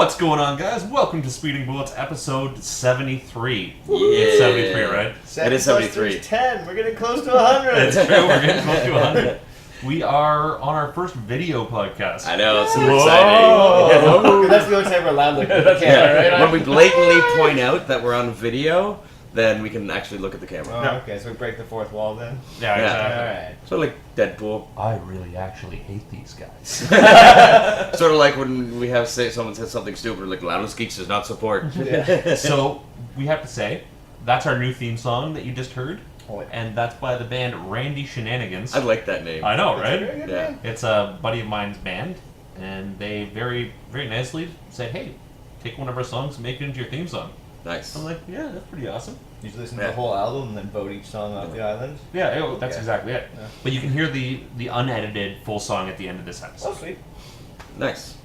What's going on, guys? Welcome to Speeding Bullets, episode 73. Yeah. It's 73, right? It is 73. 10. We're getting close to 100. It's true, we're getting close to 100. We are on our first video podcast. I know, it's super Whoa. exciting. That's the only time we're allowed to look at the camera, right? When we blatantly point out that we're on video, then we can actually look at the camera. Oh, No. okay, so we break the fourth wall then? Yeah, Yeah. exactly. Alright. Sort of like Deadpool. I really actually hate these guys. Sort of like when we have someone says something stupid, like Loudest Geeks does not support. Yeah. So, we have to say, that's our new theme song that you just heard. Oh, And that's by the band Randy Shenanigans. I like that name. I know, That's a right? very good Yeah. name. It's a buddy of mine's band, and they very, very nicely said, hey, take one of our songs and make it into your theme song. Nice. I'm like, yeah, that's pretty awesome. You just listen to Yeah. the whole album and then vote each song off the island? Yeah, that's Okay. exactly it. Yeah. But you can hear the unedited full song at the end of this Oh, episode. sweet. Nice.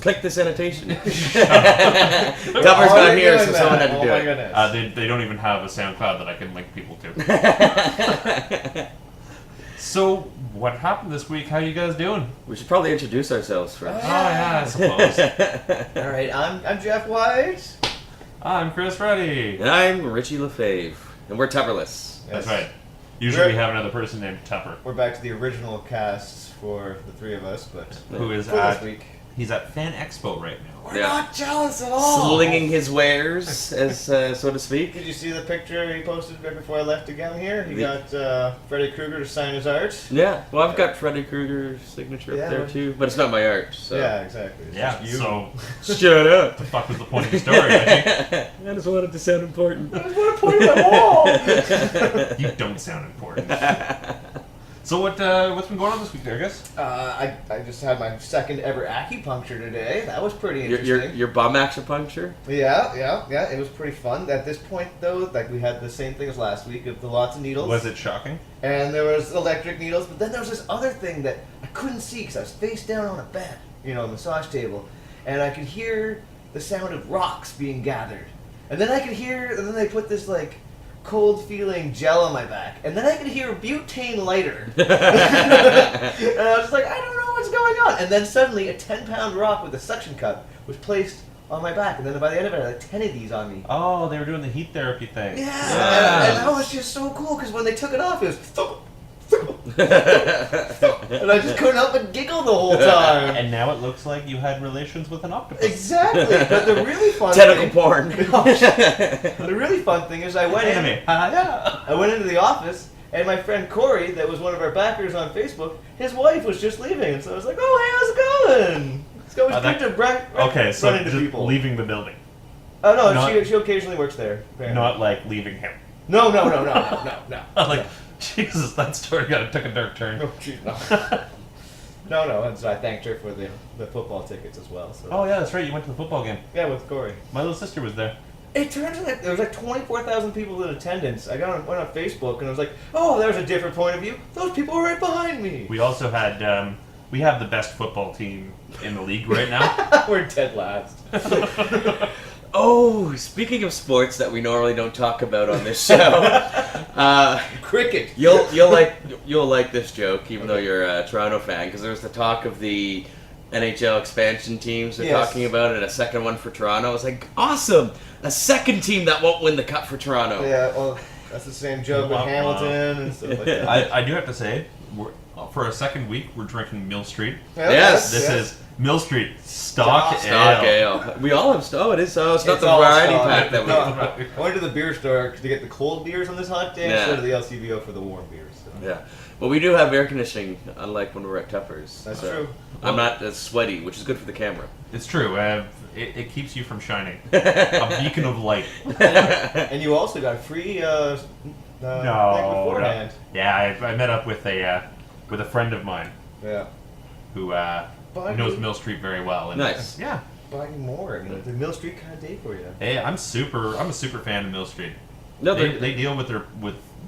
Click this annotation. Tupper's Why not are you here, doing so that? someone had to Oh do my it. goodness. They don't even have a SoundCloud that I can link people to. So, what happened this week? How you guys doing? We should probably introduce ourselves first. Oh, yeah, I suppose. Alright, I'm Jeff White. I'm Chris Reddy. And I'm Richie LaFave. And we're Tupperless. That's Yes. right. Usually we have another person named Tupper, We're back to the original cast for the three of us, but who is for this at, week. he's at Fan Expo right now. We're Yeah. not jealous at all. Slinging his wares, as so to speak. Did you see the picture he posted right before I left again here? He The- got Freddy Krueger to sign his art. Yeah, well, I've got Freddy Krueger's signature Yeah, up there well- too, but it's not my art. So. Yeah, exactly. It's Yeah, just you. so Shut up. the fuck was the point of the story, Reggie? I just wanted to sound important. I just want to point at my wall. You don't sound important. So what's been going on this week there, I guess? I just had my second ever acupuncture today. That was pretty Your, interesting. your bum acupuncture? Yeah. It was pretty fun. At this point, though, like we had the same thing as last week of the lots of needles. Was it shocking? And there was electric needles, but then there was this other thing that I couldn't see because I was face down on a bed, a massage table, and I could hear the sound of rocks being gathered. And then they put this like cold feeling gel on my back, and then I could hear butane lighter. And I was just like, I don't know what's going on. And then suddenly a 10-pound rock with a suction cup was placed on my back, and then by the end of it, I had like 10 of these on me. Oh, they were doing the heat therapy thing. Yeah, and that was just so cool because when they took it off, it was thump, thump, thump, and I just couldn't help but giggle the whole time. And now it looks like you had relations with an octopus. Exactly, but the really fun Tentacle thing, porn. the really fun thing is I went Anime. I went into the office, and my friend Corey, that was one of our backers on Facebook, his wife was just leaving, and so I was like, "Oh, hey, how's it going?" It's always that- good to Okay, so run into just people. leaving the building, Oh no, not- she occasionally works there. Apparently. not like leaving him. No. I'm like, Jesus, that story took a dark turn. No, geez, no. No, and so I thanked her for the football tickets as well. So. Oh yeah, that's right. You went to the football game. Yeah, with Corey. My little sister was there. It turns out there was like 24,000 people in attendance. I went on Facebook and I was like, oh, there's a different point of view. Those people were right behind me. We also had we have the best football team in the league right now. We're dead last. Oh, speaking of sports that we normally don't talk about on this show, Cricket. you'll like this joke, even though you're a Toronto fan, because there was the talk of the NHL expansion teams they're Yes. talking about, and a second one for Toronto. I was like, awesome, a second team that won't win the cup for Toronto. Yeah, well, that's the same joke with Wah, wah. Hamilton and stuff like that. I do have to say, for a second week, we're drinking Mill Street. Yeah, Yes. This is Mill Street Stock Ale. Stock ale. We all have. Oh, it is. Oh, it's not It's the all variety stock. pack that we. No, I went to the beer store to get the cold beers on this hot day Yeah. instead of the LCBO for the warm beers. So. Yeah, but we do have air conditioning, unlike when we're at Tupper's. That's so true. I'm not as sweaty, which is good for the camera. It's true. It keeps you from shining. A beacon of light. And you also got a free thing beforehand. Yeah, I met up with a friend of mine Yeah. who Buy knows me- Mill Street very well. And Nice. Yeah. Buy more. I mean, the Mill Street kind of day for you. Hey, I'm a super fan of Mill Street. No, They deal with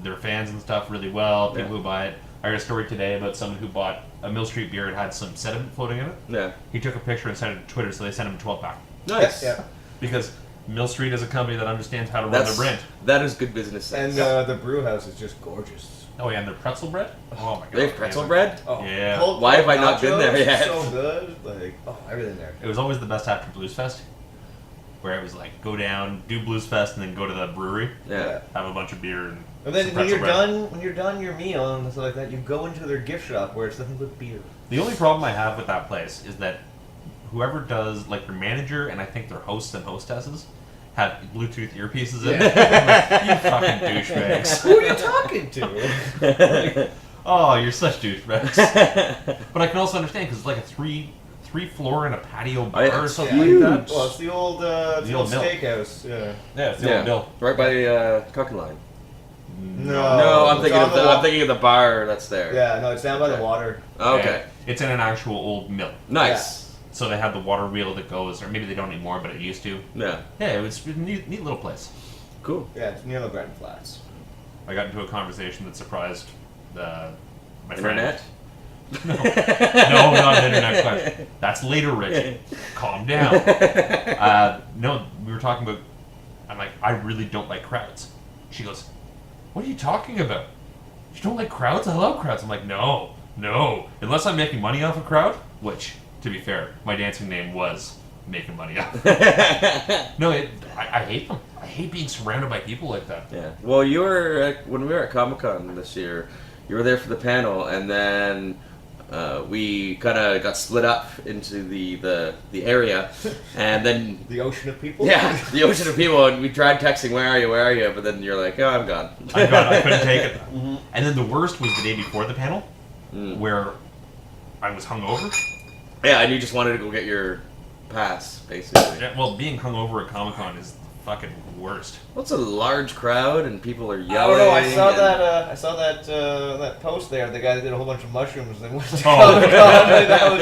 their fans and stuff really well. People Yeah. who buy it. I heard a story today about someone who bought a Mill Street beer and had some sediment floating in it. yeah, He took a picture and sent it to Twitter, so they sent him a 12-pack. nice. Yeah. Because Mill Street is a company that understands how to run the brand. That is good business sense. And the brew house is just gorgeous. Oh yeah, and their pretzel bread. Oh my god. They have pretzel amazing. bread? Oh, Yeah. Why have I not been there yet? So good. Like, everything there. It was always the best after Blues Fest, where it was like go down, do Blues Fest, and then go to the brewery, Yeah. have a bunch of beer, and then some when you're pretzel bread. when you're done your meal and stuff like that, you go into their gift shop where it's nothing but beer. The only problem I have with that place is that whoever does, like their manager and I think their hosts and hostesses, have Bluetooth earpieces in. Like, you fucking douchebags. Who are you talking to? Like, oh, you're such douchebags. But I can also understand because it's like a three floor and a patio bar yeah, or it's something huge. like that. Well, it's the old old mill. steakhouse. Yeah. Yeah, it's the old mill. Right by Cooking Line. No. No, I'm it's thinking on of the I'm wa- thinking of the bar that's there. Yeah, no, it's down by Okay. the water. Oh, okay. Yeah, it's in an actual old mill. Nice. So they have the water wheel that goes, or maybe they don't anymore, but it used to. Yeah. Yeah, it was a neat little place. Cool. Yeah, it's near the Grand Flats. I got into a conversation that surprised my Internet. friend. No, not an internet question. That's later, Rich. Calm down. No, we were talking about. I'm like, I really don't like crowds. She goes, "What are you talking about? You don't like crowds? I love crowds." I'm like, no, unless I'm making money off a crowd. Which, to be fair, my dancing name was making money off. No, I hate them. I hate being surrounded by people like that. Yeah. Well, you were when we were at Comic-Con this year. You were there for the panel, and then we kind of got split up into the area, and then The ocean of people? yeah, the ocean of people. And we tried texting, "Where are you?" But then you're like, "Oh, I'm gone." I couldn't take it. And then the worst was the day before the panel, where I was hungover. Yeah, and you just wanted to go get your pass, basically. Yeah, well, being hungover at Comic Con is the fucking worst. Well, it's a large crowd, and people are I yelling. don't know. I saw and- that. I saw that that post there. The guy that did a whole bunch of mushrooms and went to Oh. Comic-Con,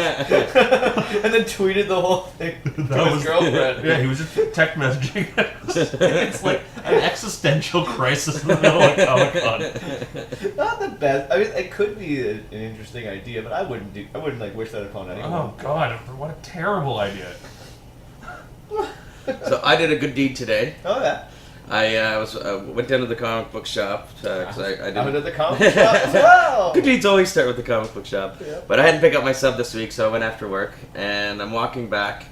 and then tweeted the whole thing to That his girlfriend. Yeah, he was just text messaging. It's like an existential crisis in the middle of Comic Con. Not the best. I mean, it could be an interesting idea, but I wouldn't like wish that upon anyone. Oh god, what a terrible idea. So I did a good deed today. Oh yeah. I went down to the comic book shop because I I didn't. went to the comic shop as well. Good deeds always start with the comic book shop. Yeah. But I hadn't picked up my sub this week, so I went after work, and I'm walking back,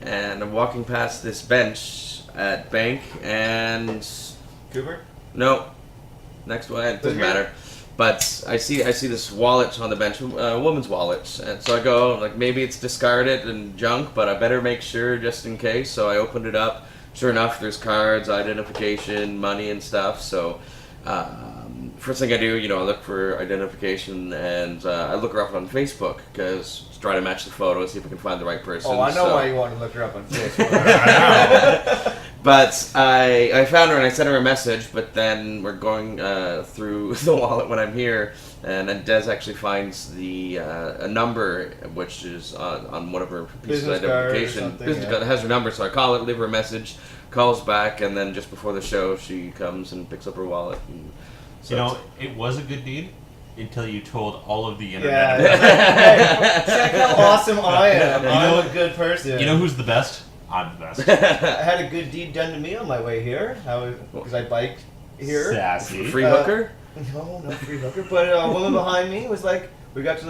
and I'm walking past this bench at Bank, and Cooper. no, next one, it doesn't Okay. matter. But I see this wallet on the bench, a woman's wallet, and so I go like maybe it's discarded and junk, but I better make sure just in case. So I opened it up. Sure enough, there's cards, identification, money, and stuff. So first thing I do, I look for identification, and I look her up on Facebook because try to match the photo, see if I can find the right person. Oh, I know so. why you want to look her up on Facebook. But I found her and I sent her a message, but then we're going through the wallet when I'm here, and then Des actually finds a number, which is on one of her pieces Business of card or identification. something, Business yeah. card that has her number, so I call it, leave her a message, calls back, and then just before the show, she comes and picks up her wallet. And so It was a good deed until you told all of the Yeah. internet. Hey, check how awesome I am. You I'm know- a good person. You know who's the best? I'm the best. I had a good deed done to me on my way here. Because I biked here. Sassy. free hooker? No, no free hooker. But a woman behind me was like, we got to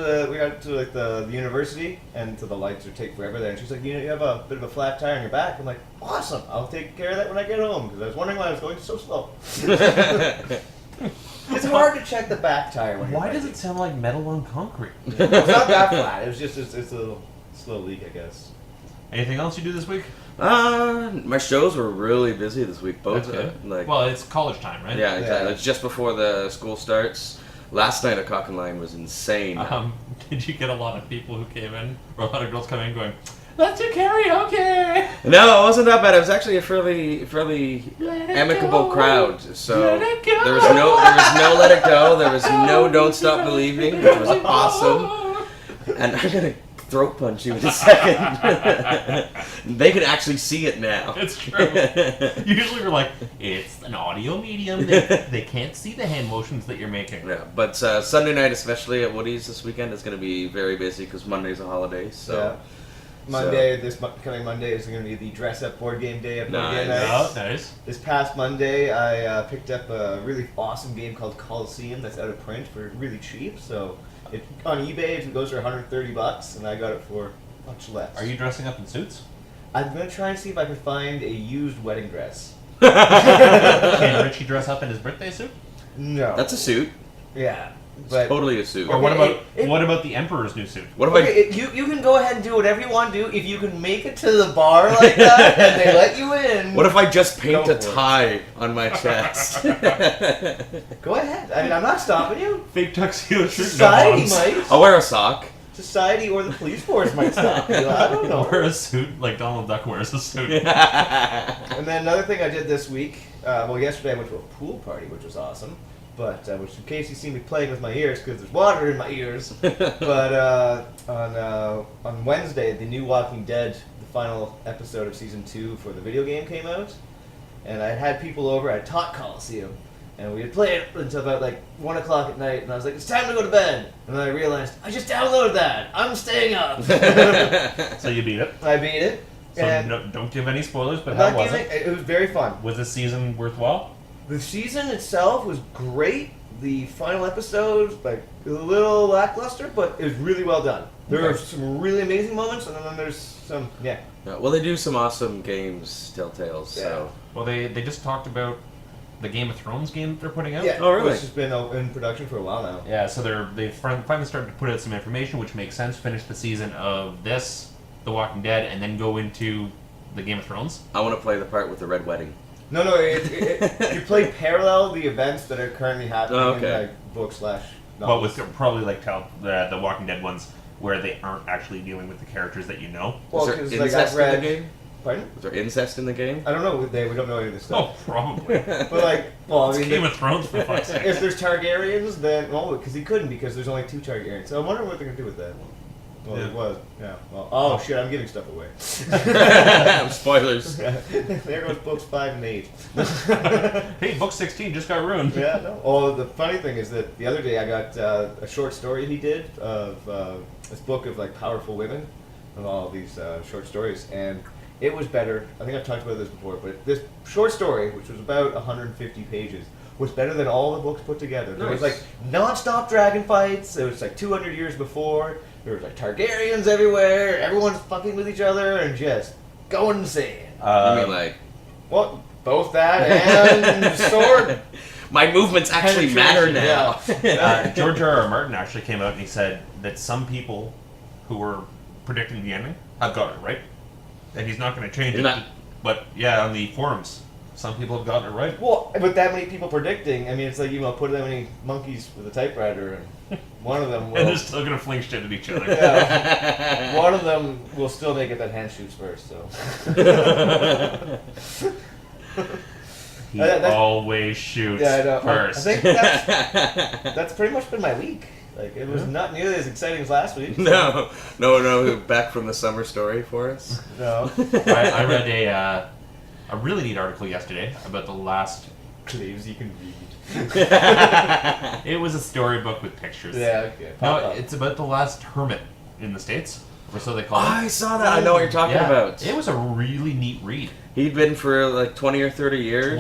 like the university, and so the lights would take forever there. And she's like, you have a bit of a flat tire on your back. I'm like, awesome. I'll take care of that when I get home because I was wondering why I was going so slow. It's hard to check the back tire when you're Why does biking. it sound like metal on concrete? It's not that flat. It was just it's a little slow leak, I guess. Anything else you do this week? My shows were really busy this week. Both That's good. like Well, it's college time, right? yeah, exactly. Yeah. It's just before the school starts. Last night at Cock and Line was insane. Did you get a lot of people who came in, or a lot of girls coming in going, "Let's do karaoke"? No, it wasn't that bad. It was actually a fairly Let it amicable go. crowd. So Let it go. there was no Let It Go. There was no Don't Stop Believing, which was awesome. And I'm gonna throat punch you in a second. They can actually see it now. It's true. Usually we're like, it's an audio medium. They can't see the hand motions that you're making. Yeah, but Sunday night, especially at Woody's this weekend, is going to be very busy because Monday's a holiday. So Monday, coming Monday is going to be the dress-up board game day at Board Game Nice. Night. Oh, nice. This past Monday, I picked up a really awesome game called Coliseum that's out of print for really cheap. So on eBay it goes for $130, and I got it for much less. Are you dressing up in suits? I'm going to try and see if I can find a used wedding dress. Can Richie dress up in his birthday suit? No. That's a suit. Yeah. It's But totally a suit. Or what Okay, about what about the Emperor's new suit? What if okay, you can go ahead and do whatever you want to do if you can make it to the bar like that and they let you in. What if I just paint Go a for it. tie on my chest? Go ahead. I mean, I'm not stopping you. Fake tuxedo shirt. Society no might. I'll wear a sock. Society or the police force might stop you. I don't know. Wear a suit like Donald Duck wears a suit. And then another thing I did this week, yesterday I went to a pool party, which was awesome. But, which in case you see me playing with my ears, because there's water in my ears. But on Wednesday, the new Walking Dead, the final episode of Season 2 for the video game came out. And I had people over, I taught Coliseum. And we had played until about like 1 o'clock at night, and I was like, it's time to go to bed. And then I realized, I just downloaded that. I'm staying up. So you beat it. I beat it. So And don't give any spoilers, but I'm how not was giving- it? it was very fun. Was this season worthwhile? The season itself was great. The final episode, like, a little lackluster, but it was really well done. There Okay. are some really amazing moments, and then there's some, yeah. Yeah, well, they do some awesome games, Telltales. So Well, they just talked about the Game of Thrones game that they're putting out. Yeah, Oh, really? which has been in production for a while now. Yeah, so they've finally started to put out some information, which makes sense. Finish the season of this, The Walking Dead, and then go into the Game of Thrones. I want to play the part with the red wedding. No, you play parallel the events that are currently happening Oh, okay. in like book / But novels. with probably like the Walking Dead ones, where they aren't actually dealing with the characters that you know. Well, Is there 'cause, like, incest I've read. in the game? Pardon? Is there incest in the game? I don't know. We don't know any of this Oh, stuff. probably. But like, well, I It's mean, Game of Thrones for fuck's sake. if there's Targaryens, then because he couldn't because there's only 2 Targaryens. So I wonder what they're gonna do with that. Well, Yeah. it was. Yeah. Well, oh shit, I'm giving stuff away. Spoilers. There goes books 5 and 8. Hey, book 16 just got ruined. Yeah. No. Oh, the funny thing is that the other day I got a short story he did of this book of like powerful women, of all these short stories, and it was better. I think I've talked about this before, but this short story, which was about 150 pages, was better than all the books put together. There was like Nice. non-stop dragon fights. It was like 200 years before. There was like Targaryens everywhere. Everyone's fucking with each other and just going insane. I mean, like, Well, both that and sword. my movements actually matter now. Yeah. George R.R. Martin actually came out and he said that some people who were predicting the ending have got it right, and he's not going to change You're it. not- But yeah, on the forums, some people have gotten it right. Well, with that many people predicting, I mean, it's like, put that many monkeys with a typewriter, and one of them And will. they're still going to fling shit at each other. Yeah, one of them will still make it that hand shoots first. So. He That's- always shoots Yeah, I know. first. I think that's pretty much been my week. Like, it was not nearly as exciting as last week. No, back from the summer story for us. No. I read a really neat article yesterday about the last. Claims you can read. It was a storybook with pictures. Yeah, okay. No, Pop up. it's about the last hermit in the States, or so they call it. I saw that. I know what you're talking Yeah, about. It was a really neat read. He'd been for like 20 or 30 years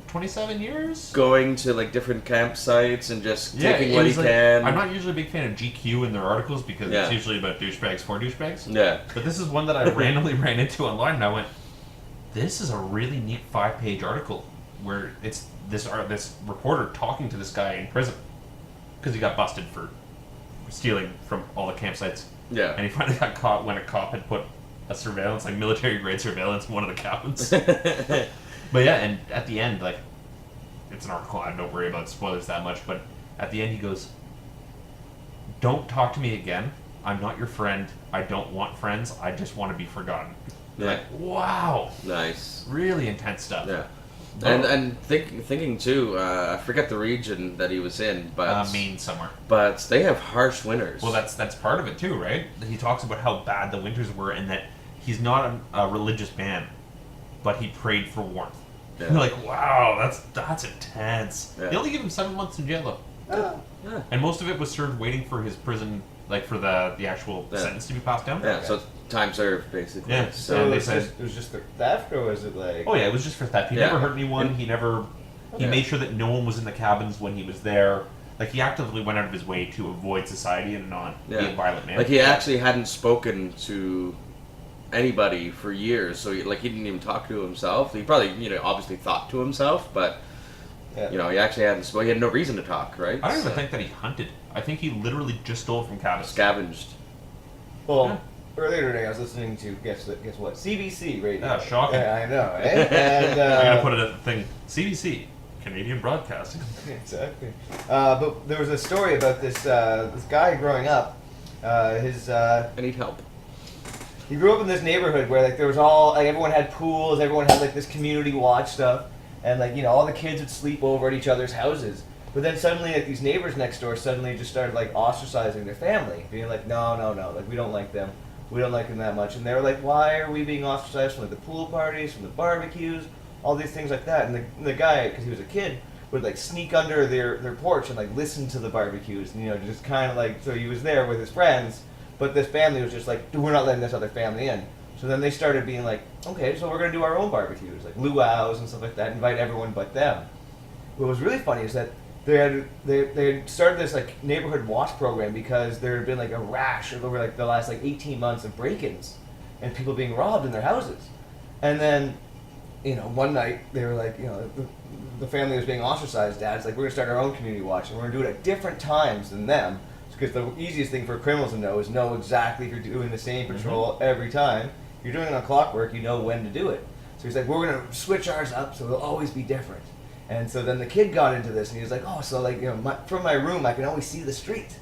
27 years? going to like different campsites and just taking it what he was like- can. I'm not usually a big fan of GQ in their articles because Yeah. it's usually about douchebags for douchebags. Yeah. But this is one that I randomly ran into online and I went, this is a really neat 5-page article where it's this reporter talking to this guy in prison because he got busted for stealing from all the campsites. Yeah. And he finally got caught when a cop had put a surveillance, like military grade surveillance, in one of the cabins. But yeah, and at the end, like, it's an article, I don't worry about spoilers that much, but at the end he goes, don't talk to me again. I'm not your friend. I don't want friends. I just want to be forgotten. Yeah. Like, wow. Nice. Really intense stuff. Yeah. Oh. And thinking too, I forget the region that he was in, but Maine somewhere. but they have harsh winters. Well, that's part of it too, right? He talks about how bad the winters were and that he's not a religious man, but he prayed for warmth. Yeah. You're like, wow, that's intense. Yeah. They only give him 7 months in jail though. Ah. Yeah. And most of it was served waiting for his prison, like for the actual Yeah. sentence to be passed down. Yeah, so time served, basically. Yeah. So And it they was, said- just, it was just the theft, or was it like? Oh yeah, it was just for theft. He Yeah. never hurt anyone. And- He never. He Okay. made sure that no one was in the cabins when he was there. Like he actively went out of his way to avoid society and not be a violent man. Like he actually hadn't spoken to anybody for years, so he didn't even talk to himself. He probably, obviously thought to himself, but Yeah. he actually hadn't spoken. He had no reason to talk, right? I don't even So, think that he hunted. I think he literally just stole from cabins. scavenged. Well, earlier today I was listening to guess what CBC radio. Yeah, shocking. Yeah, I know, right? And I'm gonna put it at the thing. CBC, Canadian Broadcasting. exactly. But there was a story about this guy growing up. I need help. He grew up in this neighborhood where there was everyone had pools, everyone had this community watch stuff, and all the kids would sleep over at each other's houses. But then suddenly these neighbors next door suddenly just started ostracizing their family, being like, no, we don't like them. We don't like them that much. And they were like, why are we being ostracized from the pool parties, from the barbecues, all these things like that? And the guy, because he was a kid, would sneak under their porch and listen to the barbecues, and just kind of so he was there with his friends, but this family was just like, we're not letting this other family in. So then they started being like, okay, so we're going to do our own barbecues, luau's and stuff like that, invite everyone but them. What was really funny is that they had started this neighborhood watch program because there had been a rash over the last 18 months of break-ins and people being robbed in their houses. And then, one night they were the family was being ostracized. Dad's like, we're going to start our own community watch and we're going to do it at different times than them. Because the easiest thing for criminals to know is know exactly if you're doing the same patrol every time. If you're doing it on clockwork, you know when to do it. So he's like, we're going to switch ours up so it'll always be different. And so then the kid got into this and he was like, oh, so from my room I can always see the street.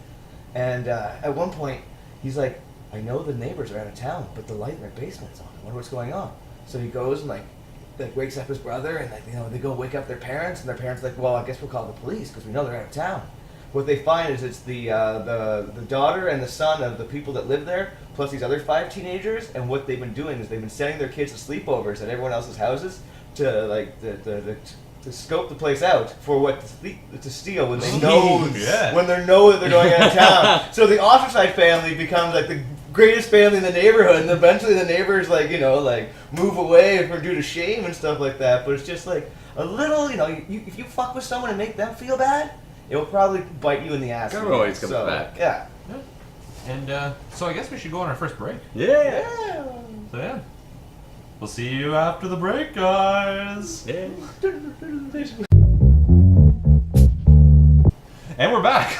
And at one point he's like, I know the neighbors are out of town, but the light in their basement's on. I wonder what's going on. So he goes and wakes up his brother and they go wake up their parents, and their parents are like, well, I guess we'll call the police because we know they're out of town. What they find is it's the daughter and the son of the people that live there, plus these other 5 teenagers. And what they've been doing is they've been sending their kids to sleepovers at everyone else's houses to to scope the place out for what to steal when they know when they know that they're going out of town. So the ostracized family becomes the greatest family in the neighborhood, and eventually the neighbors move away due to shame and stuff like that. But it's just a little, if you fuck with someone and make them feel bad, it will probably bite you in the ass. Karma always comes back. Yeah. And so I guess we should go on our first break. Yeah. So yeah. We'll see you after the break, guys. Yeah. And we're back.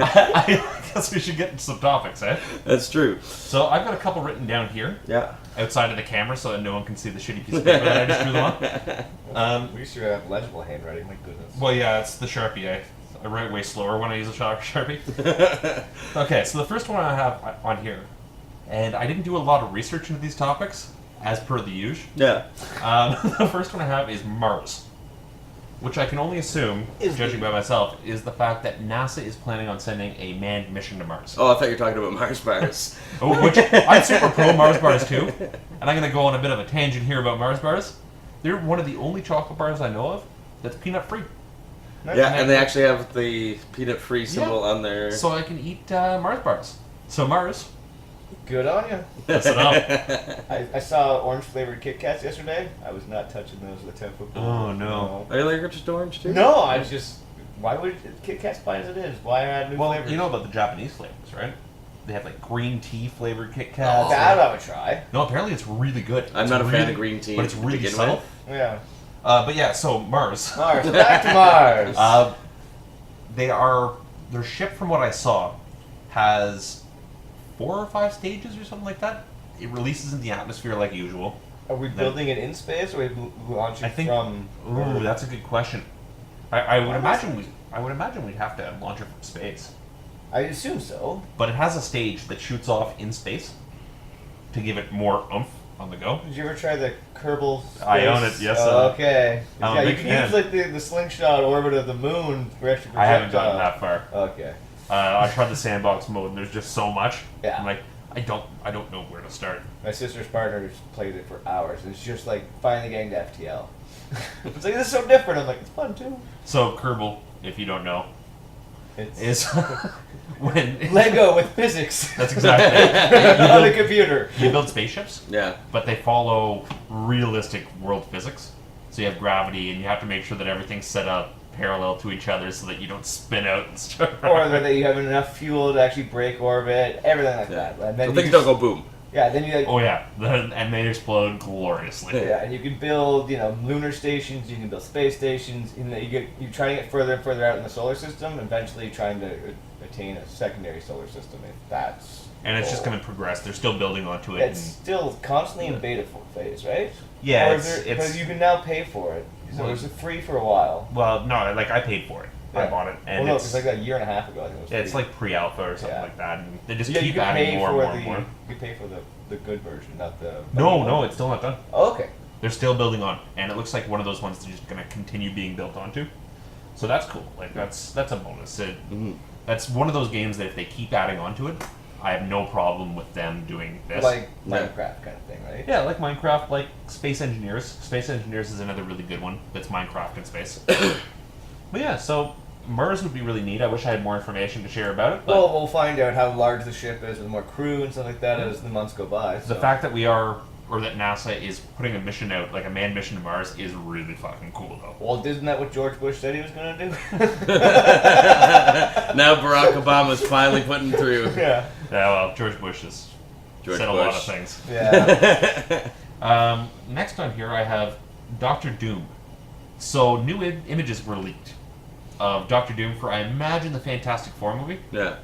I guess we should get into some topics, eh? That's true. So I've got a couple written down here. Yeah. Outside of the camera so that no one can see the shitty piece of paper that I just drew them on. We should have legible handwriting, my goodness. Well, yeah, it's the Sharpie. I write way slower when I use a Sharpie. Okay, so the first one I have on here, and I didn't do a lot of research into these topics, as per the usual. Yeah. The first one I have is Mars, which I can only assume, judging by myself, is the fact that NASA is planning on sending a manned mission to Mars. Oh, I thought you were talking about Mars bars. Which I'm super pro Mars bars too, and I'm going to go on a bit of a tangent here about Mars bars. They're one of the only chocolate bars I know of that's peanut free. Yeah, and they actually have the peanut-free symbol on there. So I can eat Mars bars. So Mars, Good on you. listen up. I saw orange flavored Kit Kats yesterday. I was not touching those with a 10-foot pole. Oh, no. Are you allergic to orange too? No, I was just. Why would Kit Kat's fine as it is? Why add new Well, flavors? you know about the Japanese flavors, right? They have green tea flavored Kit Kats. That I would try. No, apparently it's really good. I'm It's not a fan really- of green tea but it's to really begin subtle. with. Yeah. But yeah, so Mars. Mars. Back to Mars. Their ship, from what I saw, has 4 or 5 stages or something like that. It releases in the atmosphere like usual. Are we building it in space, or are we launching I think. from? Ooh, that's a good question. I would imagine we'd have to launch it from space. I assume so. But it has a stage that shoots off in space to give it more oomph on the go. Did you ever try the Kerbal space? I own it, yes, Okay. I'm a Yeah, you big can fan. use the slingshot orbit of the moon for extra projectile. I haven't gotten that far. Okay. I tried the sandbox mode, and there's just so much. Yeah. I'm like, I don't know where to start. My sister's partner just played it for hours, and it's just finally getting to FTL. It's this is so different. I'm like, it's fun too. So Kerbal, if you don't know, It's is when Lego with physics. That's exactly it. On a computer. You build spaceships, Yeah. but they follow realistic world physics. So you have gravity, and you have to make sure that everything's set up parallel to each other so that you don't spin out and stuff. Or that you have enough fuel to actually break orbit, everything like that. And then So you things just- don't go boom. Yeah, then you like. Oh yeah, and they explode gloriously. Yeah, and you can build, lunar stations. You can build space stations. You try to get further and further out in the solar system. Eventually, trying to attain a secondary solar system. If that's And it's just goal. going to progress. They're still building onto it. It's still constantly in beta phase, right? Yeah, Or it's because you can now pay for it. So it was free for a while. well, no, like I paid for it. I Yeah. bought it, and Well, no, it's it's like a year and a half ago. I think it was. it's free. like pre-alpha or something Yeah. like that, and they just Yeah, you keep can adding pay more for and more and more. You pay for the good version, not the. No, it's still not done. Oh, okay. They're still building on, and it looks like one of those ones they're just going to continue being built onto. So that's cool. Like that's a bonus. That's one of those games that if they keep adding onto it, I have no problem with them doing this. Like Yeah. Minecraft kind of thing, right? Yeah, like Minecraft, like Space Engineers. Space Engineers is another really good one that's Minecraft in space. But yeah, so Mars would be really neat. I wish I had more information to share about it. But Well, we'll find out how large the ship is with more crew and stuff like that as the months go by. the fact that that NASA is putting a mission out, like a manned mission to Mars, is really fucking cool, though. Well, isn't that what George Bush said he was going to do? Now Barack Obama's finally putting through. Yeah. Yeah, well, George Bush has George said a Bush. lot of things. Yeah. Next on here, I have Doctor Doom. So, new images were leaked of Doctor Doom for, I imagine, the Fantastic Four movie, Yeah.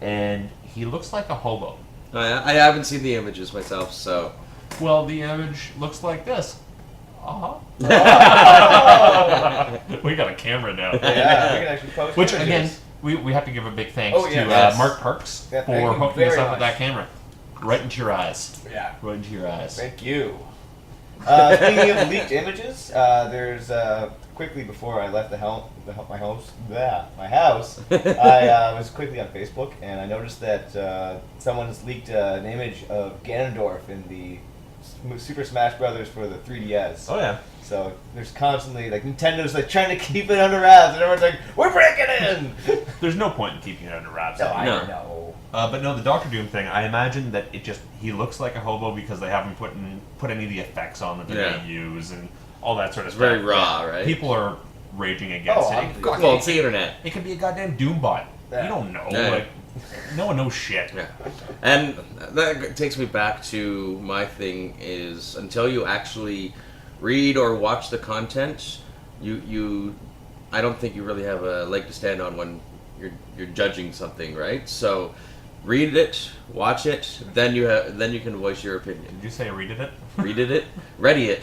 and he looks like a hobo. I haven't seen the images myself, so. Well, the image looks like this. Uh-huh. Oh! We got a camera now. Yeah, we can actually post Which, images. again, we have to give a big thanks Oh, yeah, to yes. Mark Parks Yeah, thank for you hooking us very up much. with that camera. Right into your eyes. Yeah. Right into your eyes. Thank you. Speaking of leaked images, there's quickly before I left my house, I was quickly on Facebook and I noticed that someone's leaked an image of Ganondorf in the Super Smash Brothers for the 3DS. Oh, yeah. So there's constantly like Nintendo's like trying to keep it under wraps, and everyone's like, "We're breaking in." There's no point in keeping it under wraps. No, I No. know. But no, the Doctor Doom thing, I imagine that he looks like a hobo because they haven't put any of the effects on that they're Yeah. going to use and all that sort of It's stuff. very raw, right? People are raging against Oh, it. I'm- God, Well, it's the internet. it could be a goddamn Doom bot. Yeah. You don't know. Yeah. Like, no one knows shit. Yeah. And that takes me back to my thing is until you actually read or watch the content, I don't think you really have a leg to stand on when you're judging something, right? So read it, watch it, then you can voice your opinion. Did you say I read it? Read it, ready it.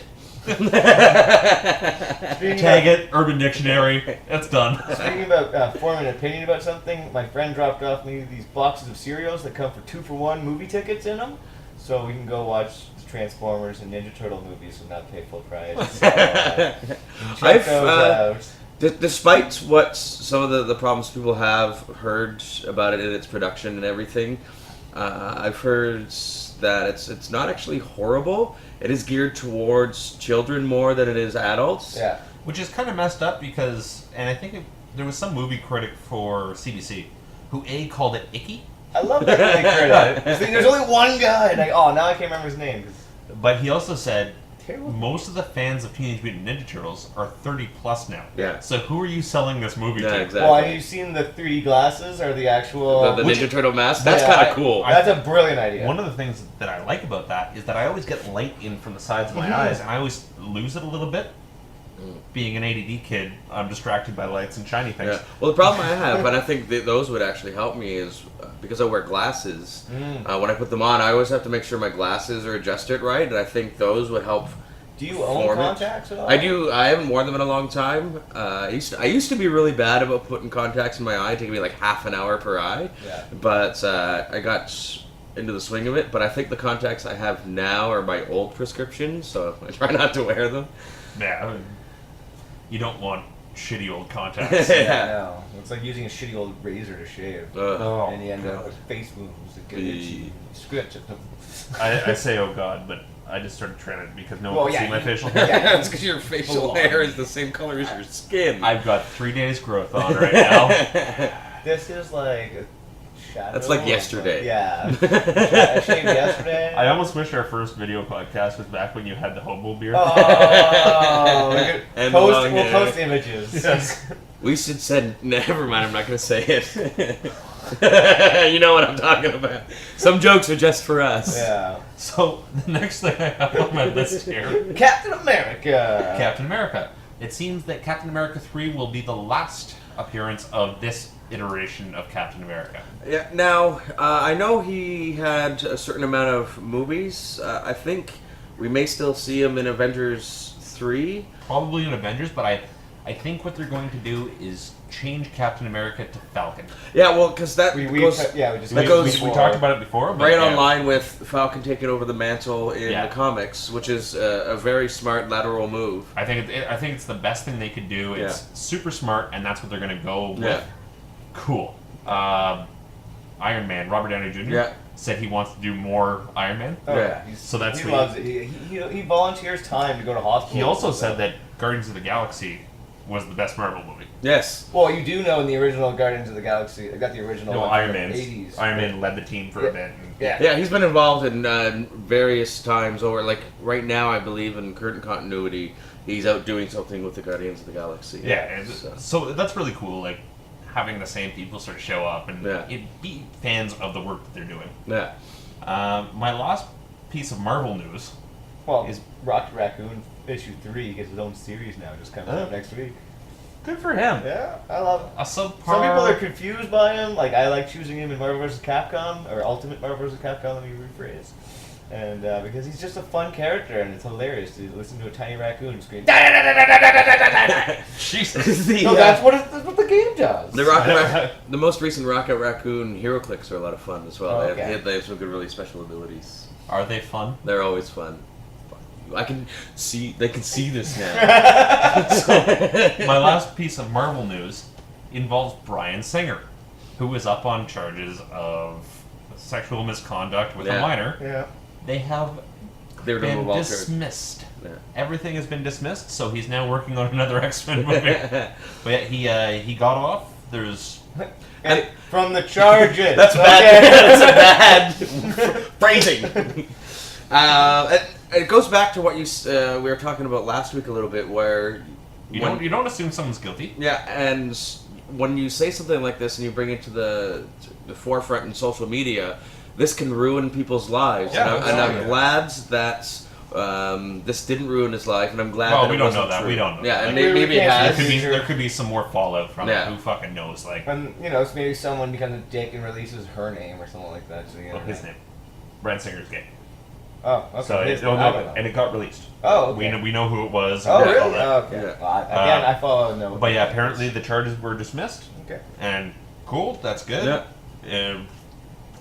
Tag it, Urban Dictionary. It's done. Speaking about forming an opinion about something, my friend dropped off me these boxes of cereals that come for 2-for-1 movie tickets in them, so we can go watch the Transformers and Ninja Turtle movies and not pay full price. So, check I've, those out. Despite what some of the problems people have heard about it in its production and everything, I've heard that it's not actually horrible. It is geared towards children more than it is adults. Yeah. Which is kind of messed up because, and I think there was some movie critic for CBC who called it icky, I love that really critic. There's only one guy, and now I can't remember his name. but he also said Terrible. most of the fans of Teenage Mutant Ninja Turtles are 30 plus now. Yeah. So who are you selling this movie Yeah, to? exactly. Well, have you seen the 3D glasses or the actual? The Which- Ninja Turtle mask? That's Yeah, kind of cool. That's a brilliant idea. One of the things that I like about that is that I always get light in from the sides of my Mhm. eyes, and I always lose it a little bit. Being an ADD kid, I'm distracted by lights and shiny things. Yeah. Well, the problem I have, and I think those would actually help me, is because I wear glasses. When I put them on, I always have to make sure my glasses are adjusted right, and I think those would help. Do you own form it. contacts at all? I do. I haven't worn them in a long time. I used to be really bad about putting contacts in my eye, taking me like half an hour per eye. Yeah. But I got into the swing of it. But I think the contacts I have now are my old prescriptions, so I try not to wear them. Yeah, I mean, you don't want shitty old contacts. Yeah, no. It's like using a shitty old razor to shave. Oh, And you end up God. with face wounds that get itchy. You scratch at them. I say, oh God, but I just started training because no Well, one can yeah, see my you- facial hair. yeah. That's because your facial Full on. hair is the same color as your skin. I've got 3 days growth on right now. This is like a shadow. That's like yesterday. Yeah. I shaved yesterday. I almost wish our first video podcast was back when you had the hobo beard. Oh, And we'll long hair. post images. Yes. We should send. Never mind. I'm not going to say it. You know what I'm talking about. Some jokes are just for us. Yeah. So the next thing I have on my list here, Captain America. Captain America. It seems that Captain America 3 will be the last appearance of this iteration of Captain America. Yeah. Now, I know he had a certain amount of movies. I think we may still see him in Avengers 3. Probably in Avengers, but I think what they're going to do is change Captain America to Falcon. Yeah, well, because that We goes just That goes we talked about it before, but right yeah. on line with Falcon taking over the mantle in Yeah. the comics, which is a very smart lateral move. I think it's the best thing they could do. It's super smart, and that's what they're going to go with. Yeah. Cool. Iron Man, Robert Downey Jr. Yeah. said he wants to do more Iron Man. Oh, Yeah. So that's he sweet. loves it. He volunteers time to go to hospital. He also said that Guardians of the Galaxy was the best Marvel movie. Yes. Well, you do know in the original Guardians of the Galaxy, I got the original No, one Iron from the Man's. 80s. Iron Man led the team for a bit. And Yeah. Yeah, he's been involved in various times over, like, right now, I believe, in current continuity, he's out doing something with the Guardians of the Galaxy. Yeah, and so that's really cool. Like having the same people sort of show up and be fans of the work that they're doing. Yeah. My last piece of Marvel news. Well, Is- Rocket Raccoon issue 3 gets his own series now, just coming out next week. Good for him. Yeah, I love it. A subpar. Some people are confused by him. Like, I like choosing him in Marvel vs. Capcom, or Ultimate Marvel vs. Capcom, let me rephrase. And because he's just a fun character, and it's hilarious to listen to a tiny raccoon scream. Jesus. No, that's what the game does. The most recent Rocket Raccoon hero clicks are a lot of fun as well. Oh, They okay. have some good, really special abilities. Are they fun? They're always fun. I can see. They can see this now. My last piece of Marvel news involves Bryan Singer, who is up on charges of sexual misconduct with a minor. Yeah. They have They were to been move all charges. dismissed. Yeah. Everything has been dismissed, so he's now working on another X-Men movie. But yeah, he got off. There's And from the charges. That's bad. That's a bad phrasing. It goes back to what we were talking about last week a little bit, where you don't assume someone's guilty. Yeah, and when you say something like this and you bring it to the forefront in social media, this can ruin people's lives. Yeah, and I'm absolutely. glad that this didn't ruin his life, and I'm glad Well, that we it don't wasn't know that. true. We don't know Yeah, that. and Like, we maybe it can't has. say There could be some more fallout from Yeah. it. Who fucking knows? Like, And, so maybe someone becomes a dick and releases her name or something like that to the internet. his name, Bryan Singer's gay. Oh, okay. So His- no, I don't know. and it got released. Oh, okay. We know who it was. Oh, and all really? that. Oh, okay. Yeah. Well, again, I follow no. But yeah, apparently the charges were dismissed, Okay. and cool. That's good. Yeah.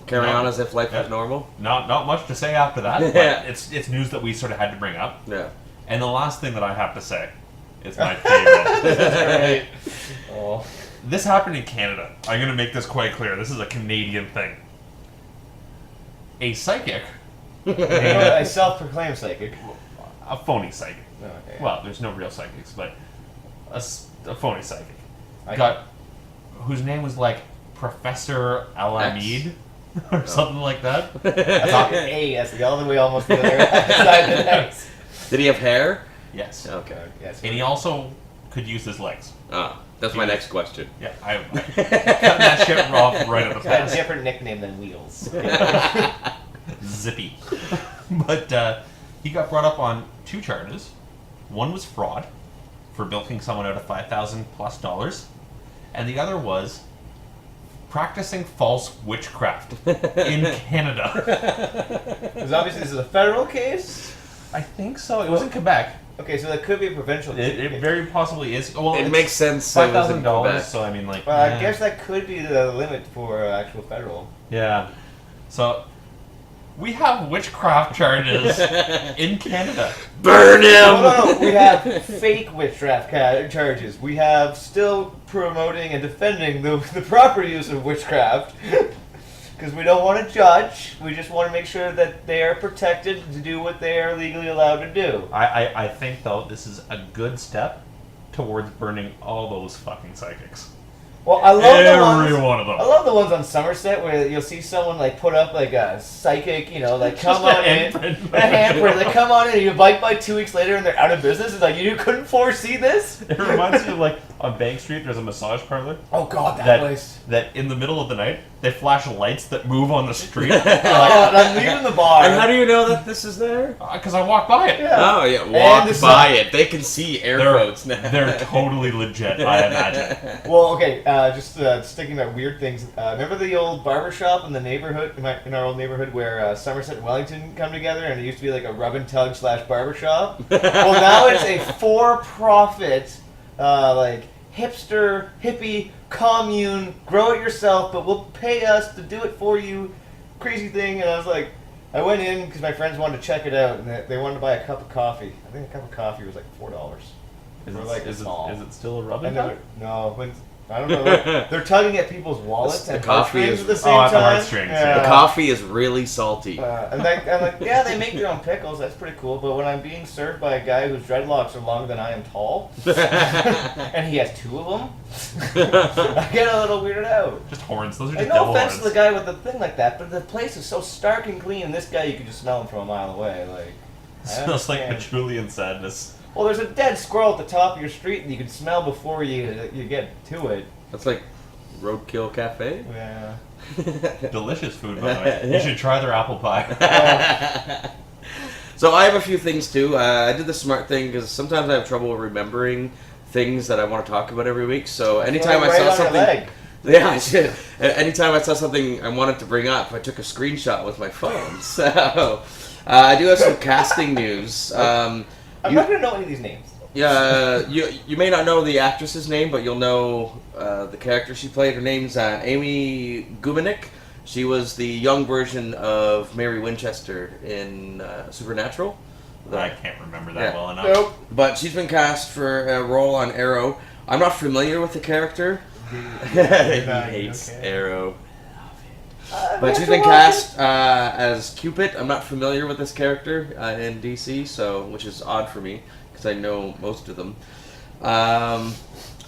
Carry on as if life was normal. Not much to say after that. But Yeah. it's news that we sort of had to bring up. Yeah. And the last thing that I have to say is my favorite. Right. Oh. This happened in Canada. I'm going to make this quite clear. This is a Canadian thing. A psychic, I self-proclaimed psychic. a phony psychic. Oh, okay. Well, there's no real psychics, but a phony psychic I- whose name was like Professor Alamede or something like that. I thought A. That's the other way almost to the other side of the house. Did he have hair? Yes. Okay. Yes. And he also could use his legs. Ah, that's my next question. Yeah, I cut that shit off right at the Got a pass. different nickname than Wheels. Zippy. But he got brought up on 2 charges. One was fraud for bilking someone out of $5,000+, and the other was practicing false witchcraft in Canada. Because obviously this is a federal case. I think so. It was in Quebec. Okay, so that could be a provincial case. It very possibly is. Well, It it's makes sense. it was in $5,000. Quebec. So I mean, like, Well, yeah. I guess that could be the limit for actual federal. Yeah. So we have witchcraft charges in Canada. Burn him! No, we have fake witchcraft charges. We have still promoting and defending the proper use of witchcraft. Because we don't want to judge. We just want to make sure that they are protected to do what they are legally allowed to do. I think though this is a good step towards burning all those fucking psychics. Well, I love the ones. Every one of them. I love the ones on Somerset where you'll see someone like put up like a psychic, like Just come a on in, handprint. a handprint. They come on in, and you bite by 2 weeks later, and they're out of business. It's like you couldn't foresee this. It reminds me of like on Bank Street. There's a massage parlor. Oh God, that place. That in the middle of the night they flash lights that move on the street. I'm leaving the bar. And how do you know that this is there? Because I walk by it. Yeah. Oh yeah, walk the by it. They can see air quotes now. They're totally legit, I imagine. Well, okay, just sticking about weird things. Remember the old barber shop in the neighborhood, in our old neighborhood, where Somerset and Wellington come together, and it used to be like a rub and tug / barber shop. Well, now it's a for-profit, like hipster, hippie commune. Grow it yourself, but we'll pay us to do it for you. Crazy thing, and I was like, I went in because my friends wanted to check it out, and they wanted to buy a cup of coffee. I think a cup of coffee was like $4. Is Like it still a rub and and tug? no, but I don't know. They're tugging at people's wallets The and coffee heartstrings is- at the same at the time. heartstrings, Yeah. The coffee is really salty. And I'm like, yeah, they make their own pickles. That's pretty cool. But when I'm being served by a guy whose dreadlocks are longer than I am tall, and he has 2 of them, I get a little weirded out. Just horns. Those are And just no devil offense to horns. the guy with the thing like that, but the place is so stark and clean. And this guy, you can just smell him from a mile away. Like, It smells like understand. patchouli and sadness. Well, there's a dead squirrel at the top of your street, and you can smell before you get to it. That's like Roadkill Cafe. Yeah. Delicious food, by the way. You should try their apple pie. So I have a few things too. I did the smart thing because sometimes I have trouble remembering things that I want to talk about every week. So anytime Right I saw on your something, leg. yeah, I should. Anytime I saw something I wanted to bring up, I took a screenshot with my phone. So I do have some casting news. I'm not gonna know any of these names. Yeah, you may not know the actress's name, but you'll know the character she played. Her name's Amy Gumanik. She was the young version of Mary Winchester in Supernatural. I can't remember that Yeah. well enough. Nope. But she's been cast for a role on Arrow. I'm not familiar with the character. He hates Okay. Arrow. We But have she's to been watch cast as Cupid. I'm not familiar with this character in DC, which is odd for me because I know most of them.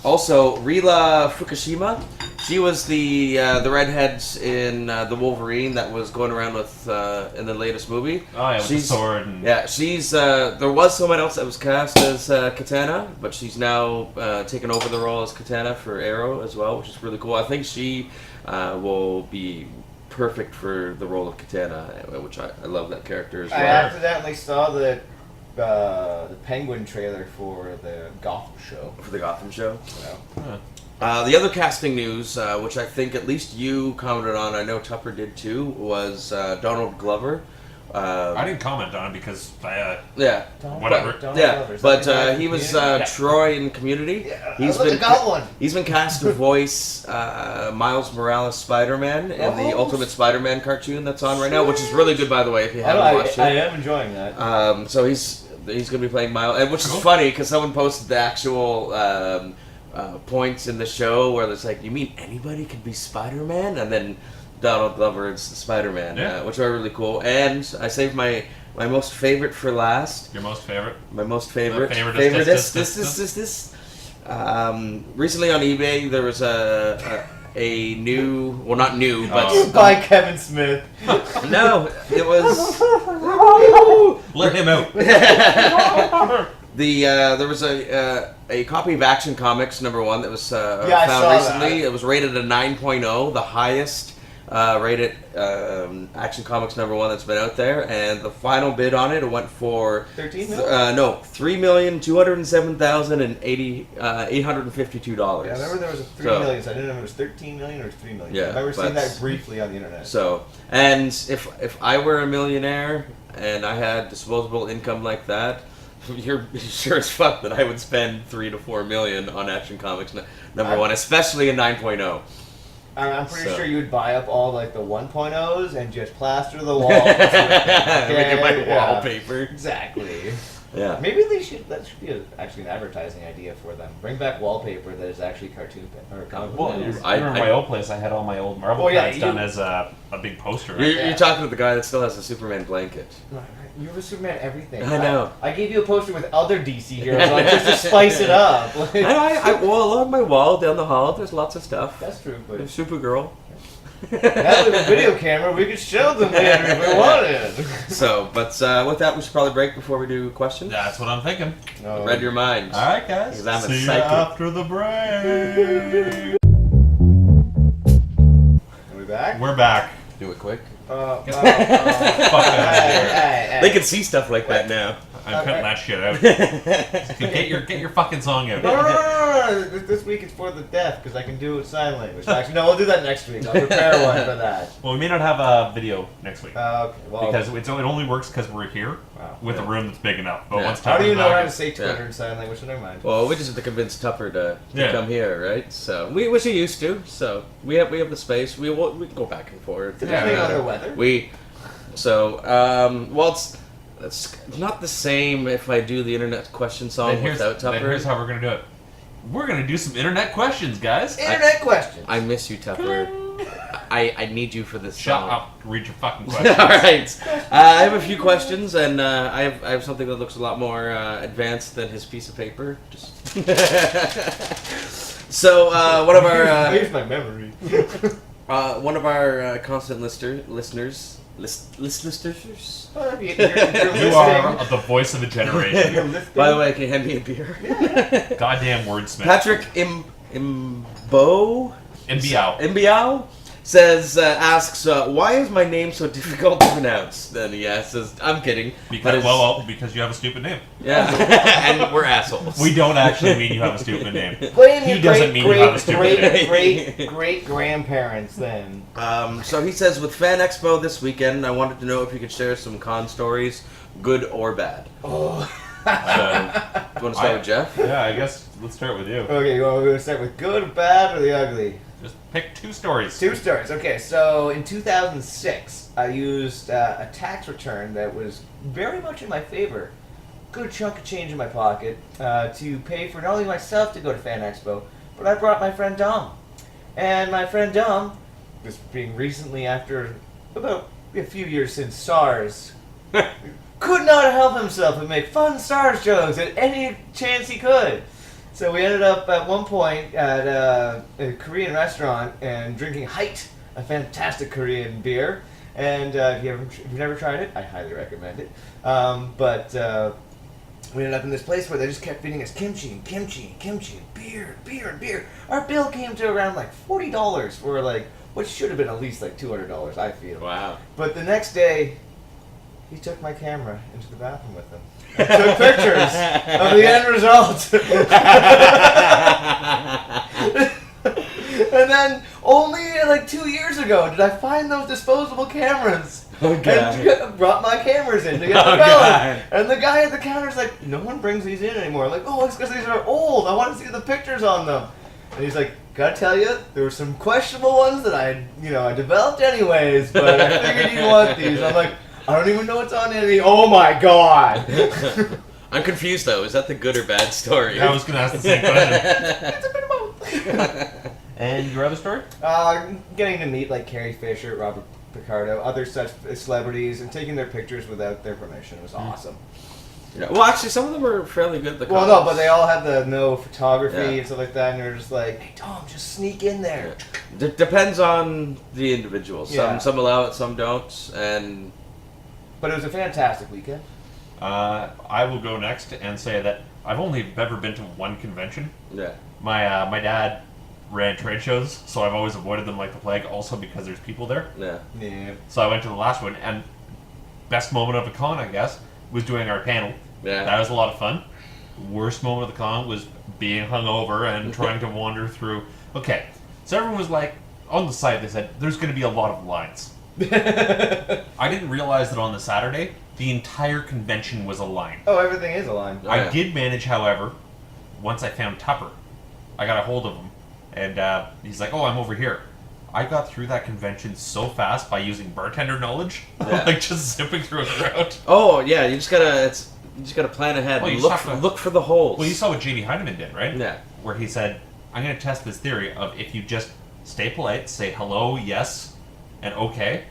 Also, Rila Fukushima. She was the redheads in the Wolverine that was going around with in the latest movie. Oh yeah, with the She's- sword and Yeah, she's. There was someone else that was cast as Katana, but she's now taken over the role as Katana for Arrow as well, which is really cool. I think she will be perfect for the role of Katana, which I love that character as I well. accidentally saw the Penguin trailer for the Gotham show. For the Gotham show. Huh. The other casting news, which I think at least you commented on, I know Tupper did too, was Donald Glover. I didn't comment on it because Yeah. Whatever. But he was Yeah. Troy in Community. Yeah, He's look, been I got one. He's been cast to voice Miles Morales Spider-Man in the Oh. Ultimate Spider-Man cartoon that's on right now, which is really good, by the way, if you haven't watched I it. am enjoying that. So he's going to be playing Miles, and which is Cool. funny because someone posted the actual points in the show where it's like, you mean anybody could be Spider-Man? And then Donald Glover is Spider-Man, Yeah. which are really cool. And I saved my most favorite for last. your most favorite. My most favorite. Favoritist. This. Recently on eBay, there was a new, well, not new, but Oh. By Kevin Smith. no, it was Let him out. there was a copy of Action Comics #1 that was I found saw recently. that. It was rated a 9.0, the highest rated Action Comics #1 that's been out there, and the final bid on it went for 13 million? no, $3,207,852. Yeah, I remember there was a 3 So- million, so I didn't know if it was 13 million or 3 million. Yeah, I remember seeing but- that briefly on the internet. So, and if I were a millionaire and I had disposable income like that, you're sure as fuck that I would spend 3 to 4 million on Action Comics #1, especially a 9.0. I'm pretty So- sure you would buy up all like the 1.0s and just plaster the wall. Make it my Yeah. wallpaper. Exactly. Yeah. Maybe that should be actually an advertising idea for them. Bring back wallpaper that is actually cartoon or comic book. Well, pens. I remember my old place. I had all my old Marvel Oh, yeah, cards done as a big poster. You're talking to the guy that still has a Superman blanket. You have a Superman everything. I know. I gave you a poster with other DC heroes on just to spice it up. Well, along my wall down the hall, there's lots of stuff. That's true, but There's Supergirl. now we have a video camera, we could show them later if we wanted. So, but with that, we should probably break before we do questions. That's what I'm thinking. Read your mind. All right, guys. 'Cause I'm a See you psychic. after the break. Are we back? We're back. Do it quick. Fuck out of here. They can see stuff like that now. I'm cutting that shit out. Get your fucking song out. No. This week it's for the deaf because I can do it with sign language. Actually, no, we'll do that next week. I'll prepare one for that. Well, we may not have a video next week Okay, well, because it only works because we're here with a room that's big enough. But Yeah. once how do you Tupper's know back, how to say Twitter in sign language? So never mind. Well, we just have to convince Tupper to Yeah. come here, right? So which he used to. So we have the space. We can go back and forth. Depending on the weather. It's not the same if I do the internet question song without then Tupper. here's how we're gonna do it. We're gonna do some internet questions, guys. Internet questions. I miss you, Tupper. I need you for this Shut song. up. Read your fucking questions. All right. I have a few questions, and I have something that looks a lot more advanced than his piece of paper. Just so one of our Here's my memory. one of our constant listeners. Well, you're You are the voice of a generation. By the way, can you hand me a beer? Goddamn wordsmith. Patrick Imbiao asks, why is my name so difficult to pronounce? Then he says, I'm kidding. Because you have a stupid name. Yeah, and we're assholes. We don't actually mean you have a stupid name. Blame He your doesn't mean you have a stupid name. great grandparents then. So he says, with Fan Expo this weekend, I wanted to know if you could share some con stories, good or bad. Oh. So, do you want to start with Jeff? Yeah, I guess let's start with you. Okay, well, we're going to start with good, bad, or the ugly? Just pick two stories. Two stories. Okay, so in 2006, I used a tax return that was very much in my favor. Good chunk of change in my pocket to pay for not only myself to go to Fan Expo, but I brought my friend Dom. And my friend Dom, this being recently after about a few years since SARS, could not help himself and make fun SARS jokes at any chance he could. So we ended up at one point at a Korean restaurant and drinking Heit, a fantastic Korean beer. And if you've never tried it, I highly recommend it. But we ended up in this place where they just kept feeding us kimchi and kimchi and kimchi and beer, beer and beer. Our bill came to around like $40 for like what should have been at least like $200, I feel. Wow. But the next day, he took my camera into the bathroom with him. And took pictures of the end result. And then only like 2 years ago did I find those disposable cameras. Oh, God. And brought my cameras in to get Oh, developed. God. And the guy at the counter's like, no one brings these in anymore. I'm like, oh, it's because these are old. I want to see the pictures on them. And he's like, gotta tell you, there were some questionable ones that I developed anyways, but I figured you'd want these. I'm like, I don't even know what's on any. Oh my god! I'm confused though. Is that the good or bad story? I was going to ask the same question. It's a bit of both. And your other story? Getting to meet like Carrie Fisher, Robert Picardo, other such celebrities, and taking their pictures without their permission was awesome. Yeah. Well, actually, some of them were fairly good. Well, no, but they all had the no photography Yeah. and stuff like that, and they're just like, hey Tom, just sneak in there. Depends on the individual. Yeah. Some allow it, some don't, and. But it was a fantastic weekend. I will go next and say that I've only ever been to one convention. Yeah. My dad ran trade shows, so I've always avoided them like the plague, also because there's people there. Yeah. Yeah. So I went to the last one, and best moment of the con, I guess, was doing our panel. Yeah. That was a lot of fun. Worst moment of the con was being hungover and trying to wander through. Okay, so everyone was like, on the site they said, there's going to be a lot of lines. I didn't realize that on the Saturday, the entire convention was a line. Oh, everything is a line. Oh, I yeah. did manage, however, once I found Tupper, I got a hold of him, and he's like, oh, I'm over here. I got through that convention so fast by using bartender knowledge, Yeah. like just zipping through a crowd. Oh yeah, you just gotta. You just got to plan ahead. Well, you Look for the holes. Well, you saw what J.D. Heineman did, right? Yeah. Where he said, I'm going to test this theory of if you just stay polite, say hello, yes, and okay,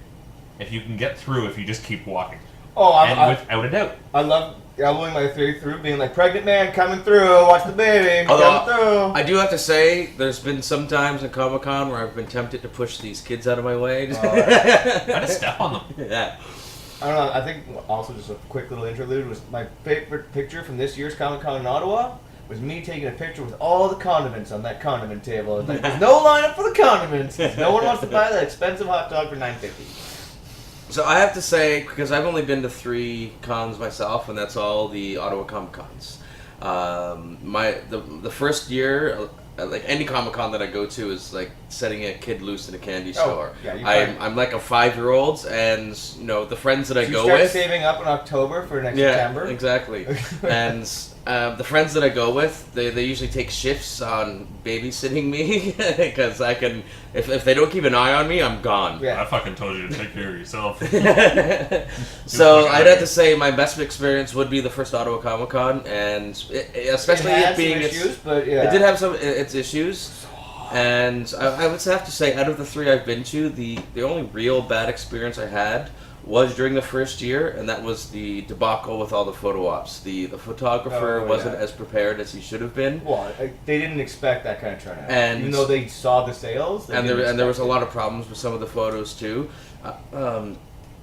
if you can get through if you just keep walking. Oh, without a doubt. I love elbowing my theory through, being like, pregnant man coming through, watch the baby, coming through. I do have to say, there's been some times at Comic-Con where I've been tempted to push these kids out of my way. I just step on them. Yeah. I don't know, I think also just a quick little interlude was my favorite picture from this year's Comic-Con in Ottawa was me taking a picture with all the condiments on that condiment table. Like, there's no lineup for the condiments. No one wants to buy that expensive hot dog for $9.50. So I have to say, because I've only been to 3 cons myself, and that's all the Ottawa Comic Cons. The first year, like any Comic Con that I go to is like setting a kid loose in a candy store. Yeah, I'm like a 5-year-old, and the friends that I go start with. Saving up in October for next September. Exactly. And the friends that I go with, they usually take shifts on babysitting me because I can. If they don't keep an eye on me, I'm gone. Yeah. I fucking told you to take care of yourself. So I'd have to say my best experience would be the first Ottawa Comic Con, and especially it being issues, but yeah, it did have some its issues. And I would have to say, out of the 3 I've been to, the only real bad experience I had was during the first year, and that was the debacle with all the photo ops. The photographer wasn't as prepared as he should have been. Well, they didn't expect that kind of turnout. And even though they saw the sales, and there was a lot of problems with some of the photos too.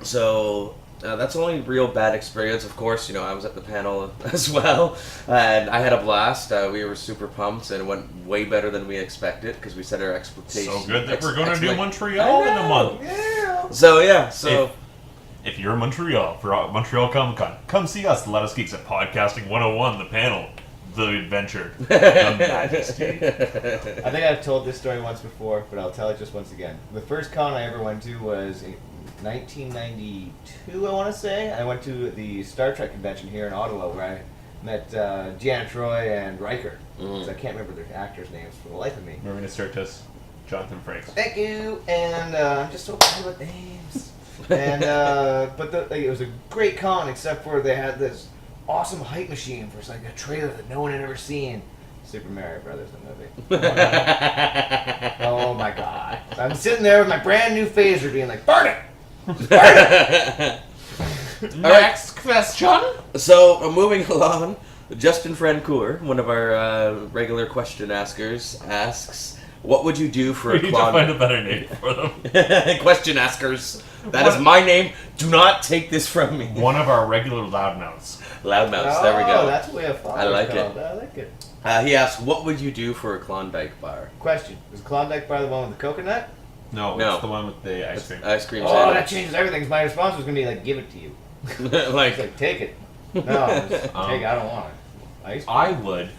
So that's the only real bad experience. Of course, I was at the panel as well, and I had a blast. We were super pumped, and it went way better than we expected because we set our expectations. So good that we're going to do Montreal in a month. Yeah. So if you're in Montreal for Montreal Comic Con, come see us, the Let Us Geeks at Podcasting 101, the panel, the adventure, the majesty. I think I've told this story once before, but I'll tell it just once again. The first con I ever went to was in 1992, I want to say. I went to the Star Trek convention here in Ottawa where I met Deanna Troy and Riker. Because I can't remember their actors' names for the life of me. Marina Sirtis, Jonathan Frakes. Thank you, and I'm just so bad with names. And but it was a great con, except for they had this awesome hype machine for like a trailer that no one had ever seen. Super Mario Brothers, the movie. Oh my god! I'm sitting there with my brand new phaser, being like, "Burn it! Burn it!" Next question. So moving along, Justin Francoeur, one of our regular question askers, asks, "What would you do for We a need clone?" to find a better name for them. Question askers. That is my name. Do not take this from me. One of our regular loudmouths. Loudmouths. There we go. That's the way a father I like it. I like it. He asks, "What would you do for a Klondike bar?" Question: is Klondike bar the one with the coconut? No, No. it's the one with the ice cream. Ice cream Oh, sandwich. that changes everything. 'Cause my response was gonna be like, "Give it to you." like, It's like, take it. No, just take it. I don't want it. Ice cream. I would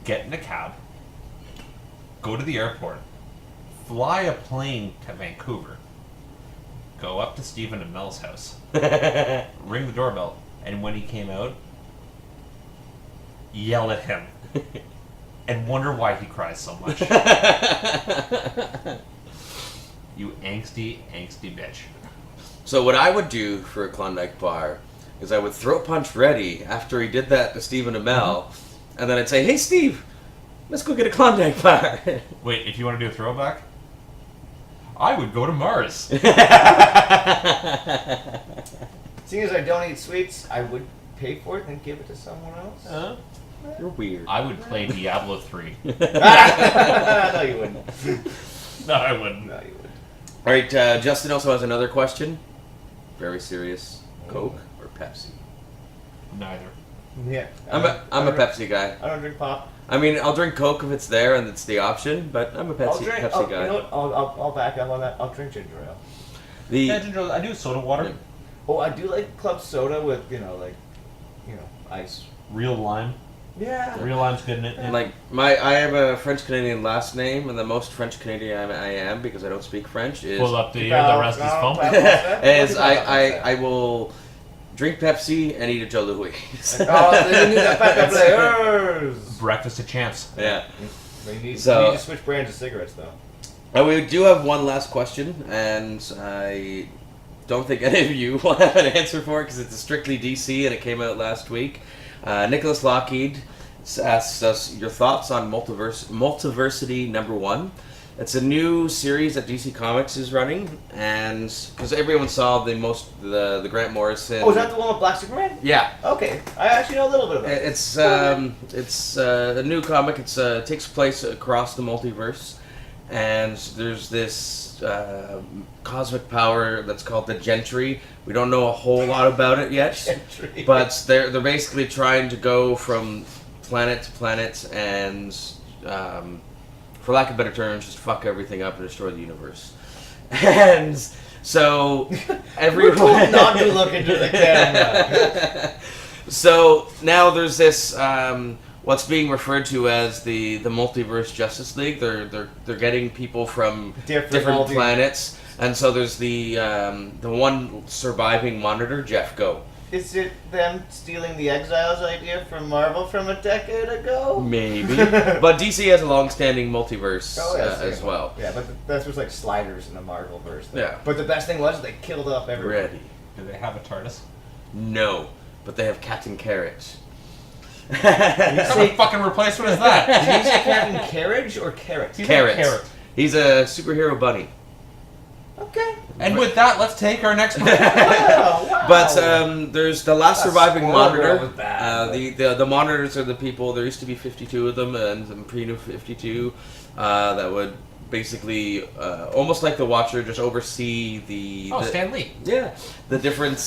get in a cab, go to the airport, fly a plane to Vancouver, go up to Stephen and Mel's house, ring the doorbell, and when he came out, yell at him, and wonder why he cries so much. You angsty bitch. So what I would do for a Klondike bar is I would throat punch Reddy after he did that to Stephen Amell, and then I'd say, "Hey Steve, let's go get a Klondike bar." Wait, if you want to do a throwback, I would go to Mars. Seeing as I don't eat sweets, I would pay for it and give it to someone else. You're weird. I would play Diablo 3. No, you wouldn't. No, I wouldn't. No, you wouldn't. All right, Justin also has another question. Very serious. Coke or Pepsi? Neither. Yeah. I'm a Pepsi guy. I don't drink pop. I mean, I'll drink Coke if it's there and it's the option, but I'm a Pepsi guy. You know what? I'll back up on that. I'll drink ginger ale. I do soda water. Oh, I do like club soda with ice. Real lime. Yeah. Real lime's good in it. And I have a French Canadian last name, and the most French Canadian I am because I don't speak French is Pull up the rest is fun. is I will drink Pepsi and eat a Joe Louis. Breakfast of champs. Yeah. You need to switch brands of cigarettes, though. We do have one last question, and don't think any of you will have an answer for it because it's strictly DC and it came out last week. Nicholas Lockheed asks us your thoughts on Multiversity #1. It's a new series that DC Comics is running, and because everyone saw the Grant Morrison. Oh, is that the one with Black Superman? Yeah. Okay, I actually know a little bit about it. It's a new comic. It takes place across the multiverse, and there's this cosmic power that's called the Gentry. We don't know a whole lot about it yet, Gentry. but they're basically trying to go from planet to planet and, for lack of better terms, just fuck everything up and destroy the universe. And so everyone We're told not to look into the camera. So now there's this what's being referred to as the Multiverse Justice League. They're getting people from different planets, and so there's the one surviving Monitor, Jeff Go. Is it them stealing the Exiles idea from Marvel from a decade ago? Maybe, but DC has a long-standing multiverse as well. Yeah, but that's just like sliders in the Marvel verse. Yeah. But the best thing was they killed off everybody. Ready? Do they have a TARDIS? No, but they have Captain Carrot. What kind of fucking replacement is that? Did you say Captain Carriage or Carrot? Carrot. He's a superhero bunny. Okay. And with that, let's take our next break. Wow. But there's the last surviving Monitor. Was bad, The Monitors are the people. There used to be 52 of them, and some pre-new 52 that would basically almost like the Watcher, just oversee the. Stan Lee. Yeah, the different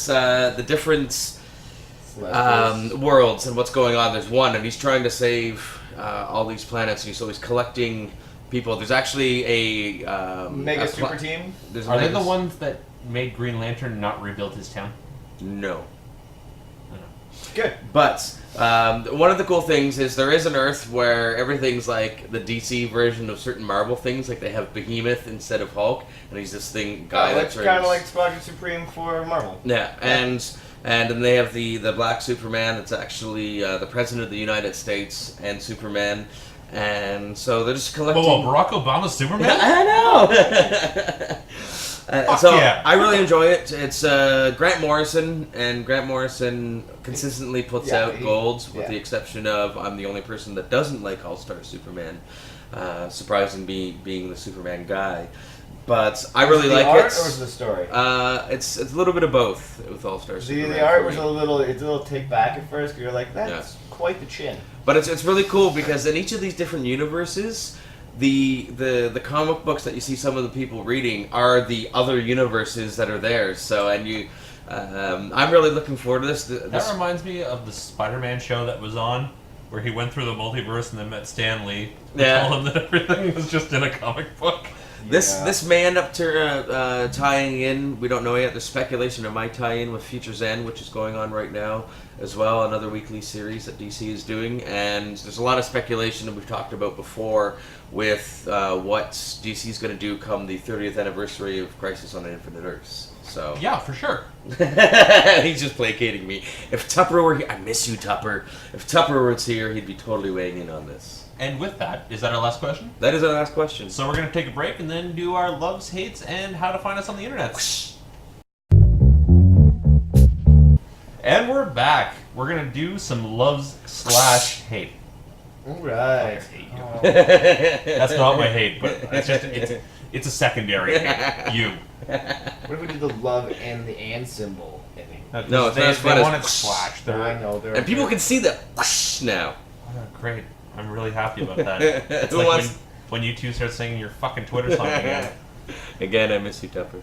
worlds and what's going on. There's one, and he's trying to save all these planets. And so he's collecting people. There's actually a Mega super team. Are they the ones that made Green Lantern not rebuild his town? No. Good. But one of the cool things is there is an Earth where everything's like the DC version of certain Marvel things. Like they have Behemoth instead of Hulk, and he's this guy that's kind of like Squadron Supreme for Marvel. Yeah, and then they have the Black Superman that's actually the President of the United States and Superman. And so they're just collecting. Whoa, Barack Obama's Superman? I know. Yeah. I really enjoy it. It's Grant Morrison, and Grant Morrison consistently puts out golds, with the exception of I'm the only person that doesn't like All-Star Superman, surprising me being the Superman guy. But I really like art, it. or is the story? It's a little bit of both with All-Star Superman. The art was a little take back at first. You're like, that's quite the chin. But it's really cool because in each of these different universes, the comic books that you see some of the people reading are the other universes that are there. So I'm really looking forward to this. That reminds me of the Spider-Man show that was on, where he went through the multiverse and then met Stan Lee. Yeah. Told him that everything was just in a comic book. This may end up tying in. We don't know yet. There's speculation it might tie in with Future's End, which is going on right now as well. Another weekly series that DC is doing, and there's a lot of speculation that we've talked about before with what DC is going to do come the 30th anniversary of Crisis on Infinite Earths. So Yeah, for sure. he's just placating me. If Tupper were here, I miss you, Tupper. If Tupper was here, he'd be totally weighing in on this. And with that, is that our last question? That is our last question. So we're going to take a break and then do our loves, hates, and how to find us on the internet. And we're back. We're going to do some loves/hate. Alright. That's not my hate, but it's a secondary hate. You. What if we did the love and the and symbol? No, it's not as fun they as want it slash. I know. And people can see the whoosh now. Oh, great. I'm really happy about that. It's like when you two start singing your fucking Twitter song again. Again, I miss you, Tupper.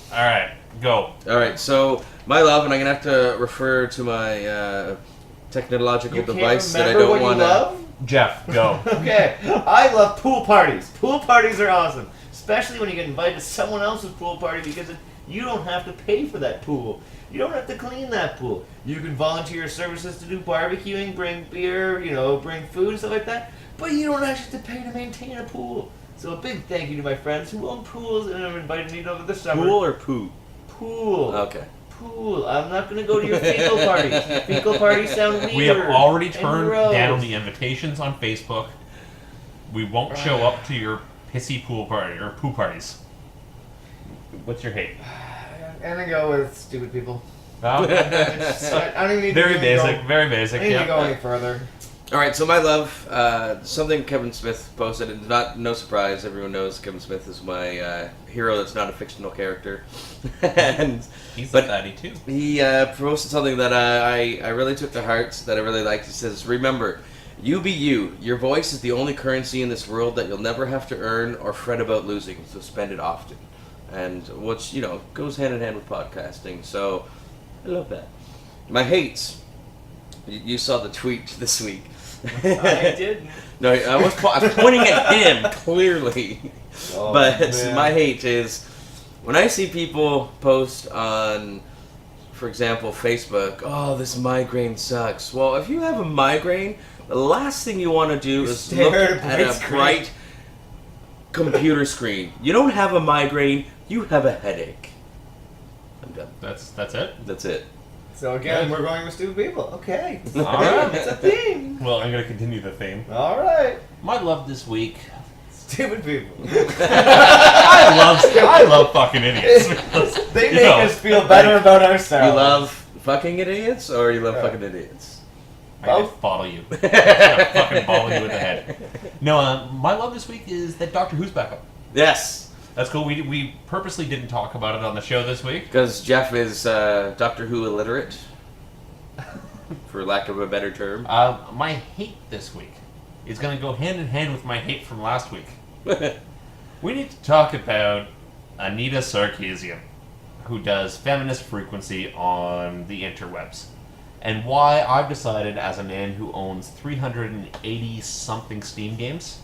Alright, go. Alright, so my love, and I'm going to have to refer to my technological device that I don't want to... Jeff, go. Okay, I love pool parties. Pool parties are awesome, especially when you get invited to someone else's pool party because you don't have to pay for that pool. You don't have to clean that pool. You can volunteer your services to do barbecuing, bring beer, bring food and stuff like that. But you don't actually have to pay to maintain a pool. So a big thank you to my friends who own pools and have invited me over this summer. Pool or poo? Pool. Okay. Pool. I'm not going to go to your fecal parties. Fecal parties sound weird. We have already turned gross. down the invitations on Facebook. We won't show up to your pissy pool party or poo parties. What's your hate? I'm gonna go with stupid people. Oh, I don't even need very to basic, Go, very I basic. don't need to go Yeah. any further. All right, so my love, something Kevin Smith posted, and no surprise, everyone knows Kevin Smith is my hero that's not a fictional character. And He's but a fatty too. he posted something that I really took to heart, that I really liked. He says, "Remember, you be you. Your voice is the only currency in this world that you'll never have to earn or fret about losing, so spend it often." And which, goes hand in hand with podcasting, so I love that. My hates. You saw the tweet this week. I didn't. No, I was pointing at him, clearly. Oh, But man. my hate is when I see people post on, for example, Facebook, "Oh, this migraine sucks." Well, if you have a migraine, the last thing you want to do is Stare look at a at bright a screen. bright computer screen. You don't have a migraine, you have a headache. I'm done. That's it. That's it. So again, Good. we're going with stupid people. Okay. All right. It's a theme. Well, I'm gonna continue the theme. All right. My love this week. Stupid people. I love fucking idiots. They You make know, us feel better about ourselves. You love fucking idiots, or you love Yeah. fucking idiots? I can Both? bottle you. I'm gonna fucking bottle you in the head. No, my love this week is that Doctor Who's back up. Yes. That's cool. We purposely didn't talk about it on the show this week. Because Jeff is Doctor Who illiterate, for lack of a better term. My hate this week is going to go hand in hand with my hate from last week. We need to talk about Anita Sarkeesian, who does feminist frequency on the interwebs, and why I've decided, as a man who owns 380-something Steam games,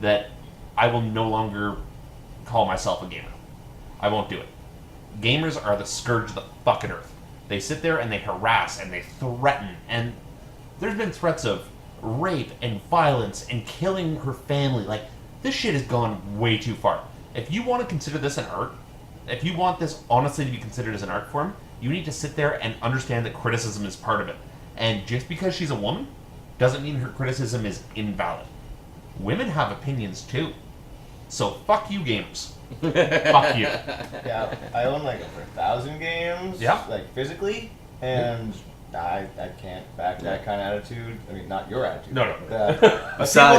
that I will no longer call myself a gamer. I won't do it. Gamers are the scourge of the fucking earth. They sit there and they harass and they threaten, and there's been threats of rape and violence and killing her family. Like, this shit has gone way too far. If you want to consider this an art, if you want this honestly to be considered as an art form, you need to sit there and understand that criticism is part of it. And just because she's a woman doesn't mean her criticism is invalid. Women have opinions too. So fuck you, gamers. Fuck you. Yeah, I own like over 1,000 games. Yeah. Like physically, and I can't back that kind of attitude. I mean, not your attitude. No. Of people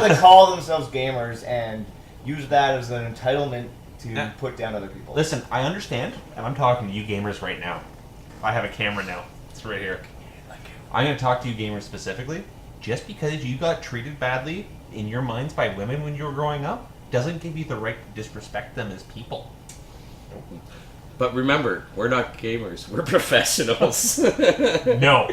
that call themselves gamers and use that as an entitlement to Yeah. put down other people. Listen, I understand, and I'm talking to you gamers right now. I have a camera now. It's right here. I'm going to talk to you gamers specifically. Just because you got treated badly in your minds by women when you were growing up doesn't give you the right to disrespect them as people. But remember, we're not gamers. We're professionals. No.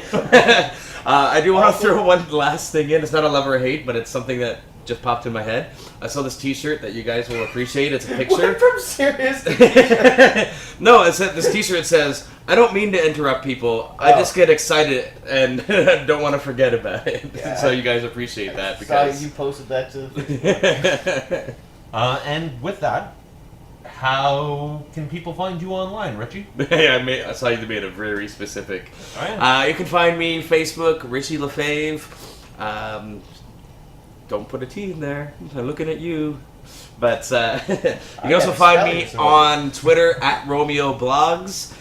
I do want to throw one last thing in. It's not a love or a hate, but it's something that just popped in my head. I saw this T-shirt that you guys will appreciate. It's a picture. Went from serious to No, it's this T-shirt says, "I don't mean to interrupt people. I Oh. just get excited and don't want to forget about it." Yeah. So you guys appreciate that Saw because you posted that to the And with that, how can people find you online, Richie? I saw you made it very specific. Oh, yeah. You can find me Facebook, Richie LaFave. Don't put a T in there. I'm looking at you. But you can also find me on Twitter at Romeo Blogs.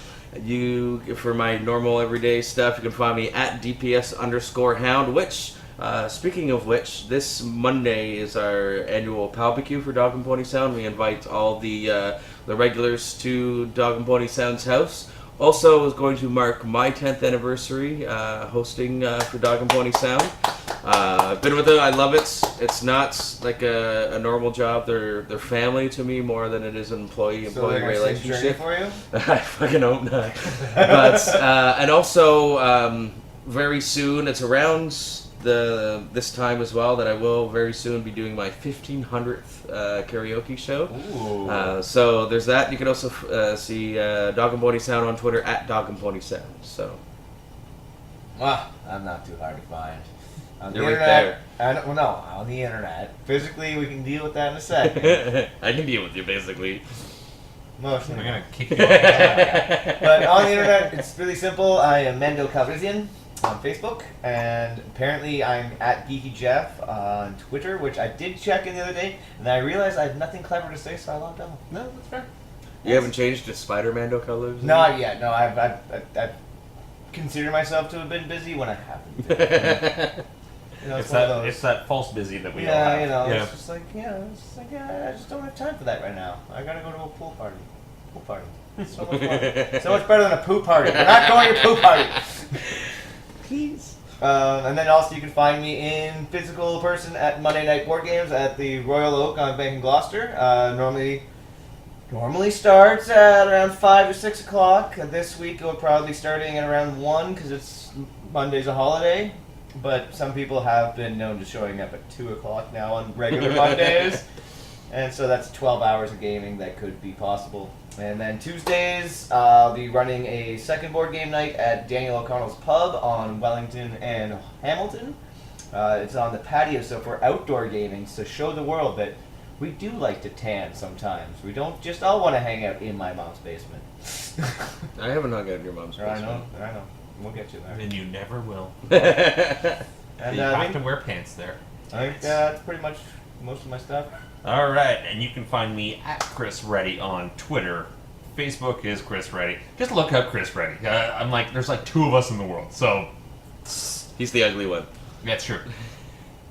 For my normal everyday stuff, you can find me at DPS_Hound, which, speaking of which, this Monday is our annual barbecue for Dog and Pony Sound. We invite all the regulars to Dog and Pony Sound's house. Also is going to mark my 10th anniversary hosting for Dog and Pony Sound. I've been with it. I love it. It's not like a normal job. They're family to me more than it is an employee-employee relationship. for you. I fucking hope not. But and also very soon, it's around this time as well that I will very soon be doing my 1500th karaoke show. Ooh. So there's that. You can also see Dog and Pony Sound on Twitter at Dog and Pony Sound. So Well, I'm not too hard to find. On the You're right internet, well, no, on the internet. Physically, we can deal with that in a second. I can deal with you basically. I'm Emotionally. going to kick you off. But on the internet, it's really simple. I am Mendo Calrissian on Facebook, and apparently I'm at Geeky Jeff on Twitter, which I did check in the other day, and I realized I have nothing clever to say, so I logged off. No, that's fair. You haven't changed to Spider-Mando colors? Not yet. No, I've considered myself to have been busy when I haven't been. You know, It's one of that those. it's that false busy that we all Yeah, have. you know, Yeah. it's just like, I just don't have time for that right now. I gotta go to a pool party. Pool party. It's so much fun. So much better than a poo party. We're not going to poo party. Please. And then also you can find me in physical person at Monday Night Board Games at the Royal Oak on Bank and Gloucester. Normally starts at around 5 or 6 o'clock. This week it'll probably be starting at around 1 because it's Monday's a holiday. But some people have been known to showing up at 2 o'clock now on regular Mondays. And so that's 12 hours of gaming that could be possible. And then Tuesdays, I'll be running a second board game night at Daniel O'Connell's Pub on Wellington and Hamilton. It's on the patio, so for outdoor gaming, to show the world that we do like to tan sometimes. We don't just all want to hang out in my mom's basement. I haven't hung out in your mom's I basement. know. We'll get you there. And you never will. And You I have think to wear pants there. that's pretty much most of my stuff. All right, and you can find me at Chris Reddy on Twitter. Facebook is Chris Reddy. Just look up Chris Reddy. I'm like, there's like 2 of us in the world, so He's the ugly one. that's true.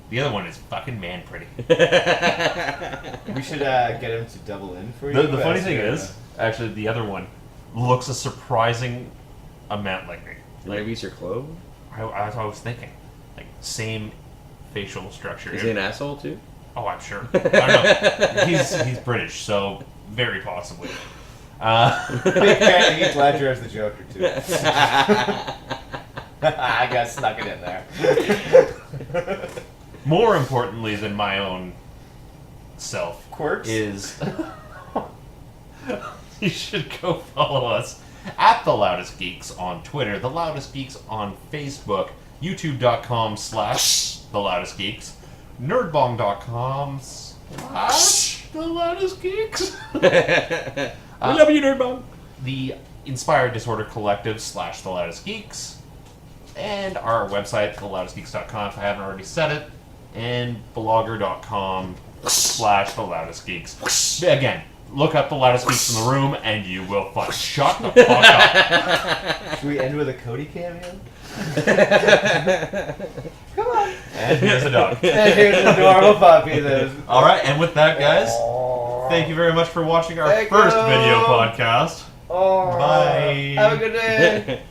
The other one is fucking man pretty. We should get him to double in for you. The funny as thing your, is, actually, the other one looks a surprising amount like me. Maybe he's your clone? I was thinking, like same facial structure. Is he an asshole too? Oh, I'm sure. I don't know. He's British, so very possibly. big fan of Heath Ledger as the Joker too. I got snuck it in there. More importantly than my own self Quirks? is you should go follow us at The Loudest Geeks on Twitter, The Loudest Geeks on Facebook, youtube.com/The Loudest Geeks, nerdbong.com/The Loudest Geeks. We love you, Nerdbong. The Inspired Disorder Collective /The Loudest Geeks, and our website, theloudestgeeks.com, if I haven't already said it, and blogger.com/The Loudest Geeks. Again, look up The Loudest Geeks in the room, and you will find. Shut the fuck up. Should we end with a Cody cameo? Come on. And here's a dog. And here's an adorable puppy. All right, and with that, guys, thank you very much for watching our Thank first you. video podcast. Bye. Have a good day.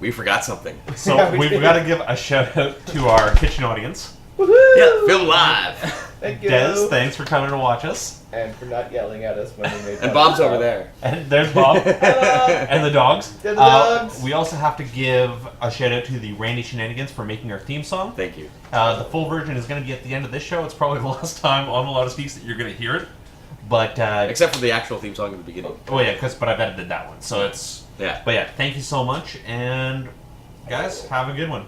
We forgot something. So Yeah, we we've did. got to give a shout out to our kitchen audience. Woohoo! Yeah, film live. Thank you. Des, thanks for coming to watch us. And for not yelling at us when we made And Bob's over there. And there's Bob. And the dogs. There's the dogs. We also have to give a shout out to the Randy Shenanigans for making our theme song. Thank you. The full version is going to be at the end of this show. It's probably the last time on A Lot of Speaks that you're going to hear it. But, Except for the actual theme song at the beginning. oh yeah, but I've edited that one. So it's, Yeah. but yeah, thank you so much. And guys, have a good one.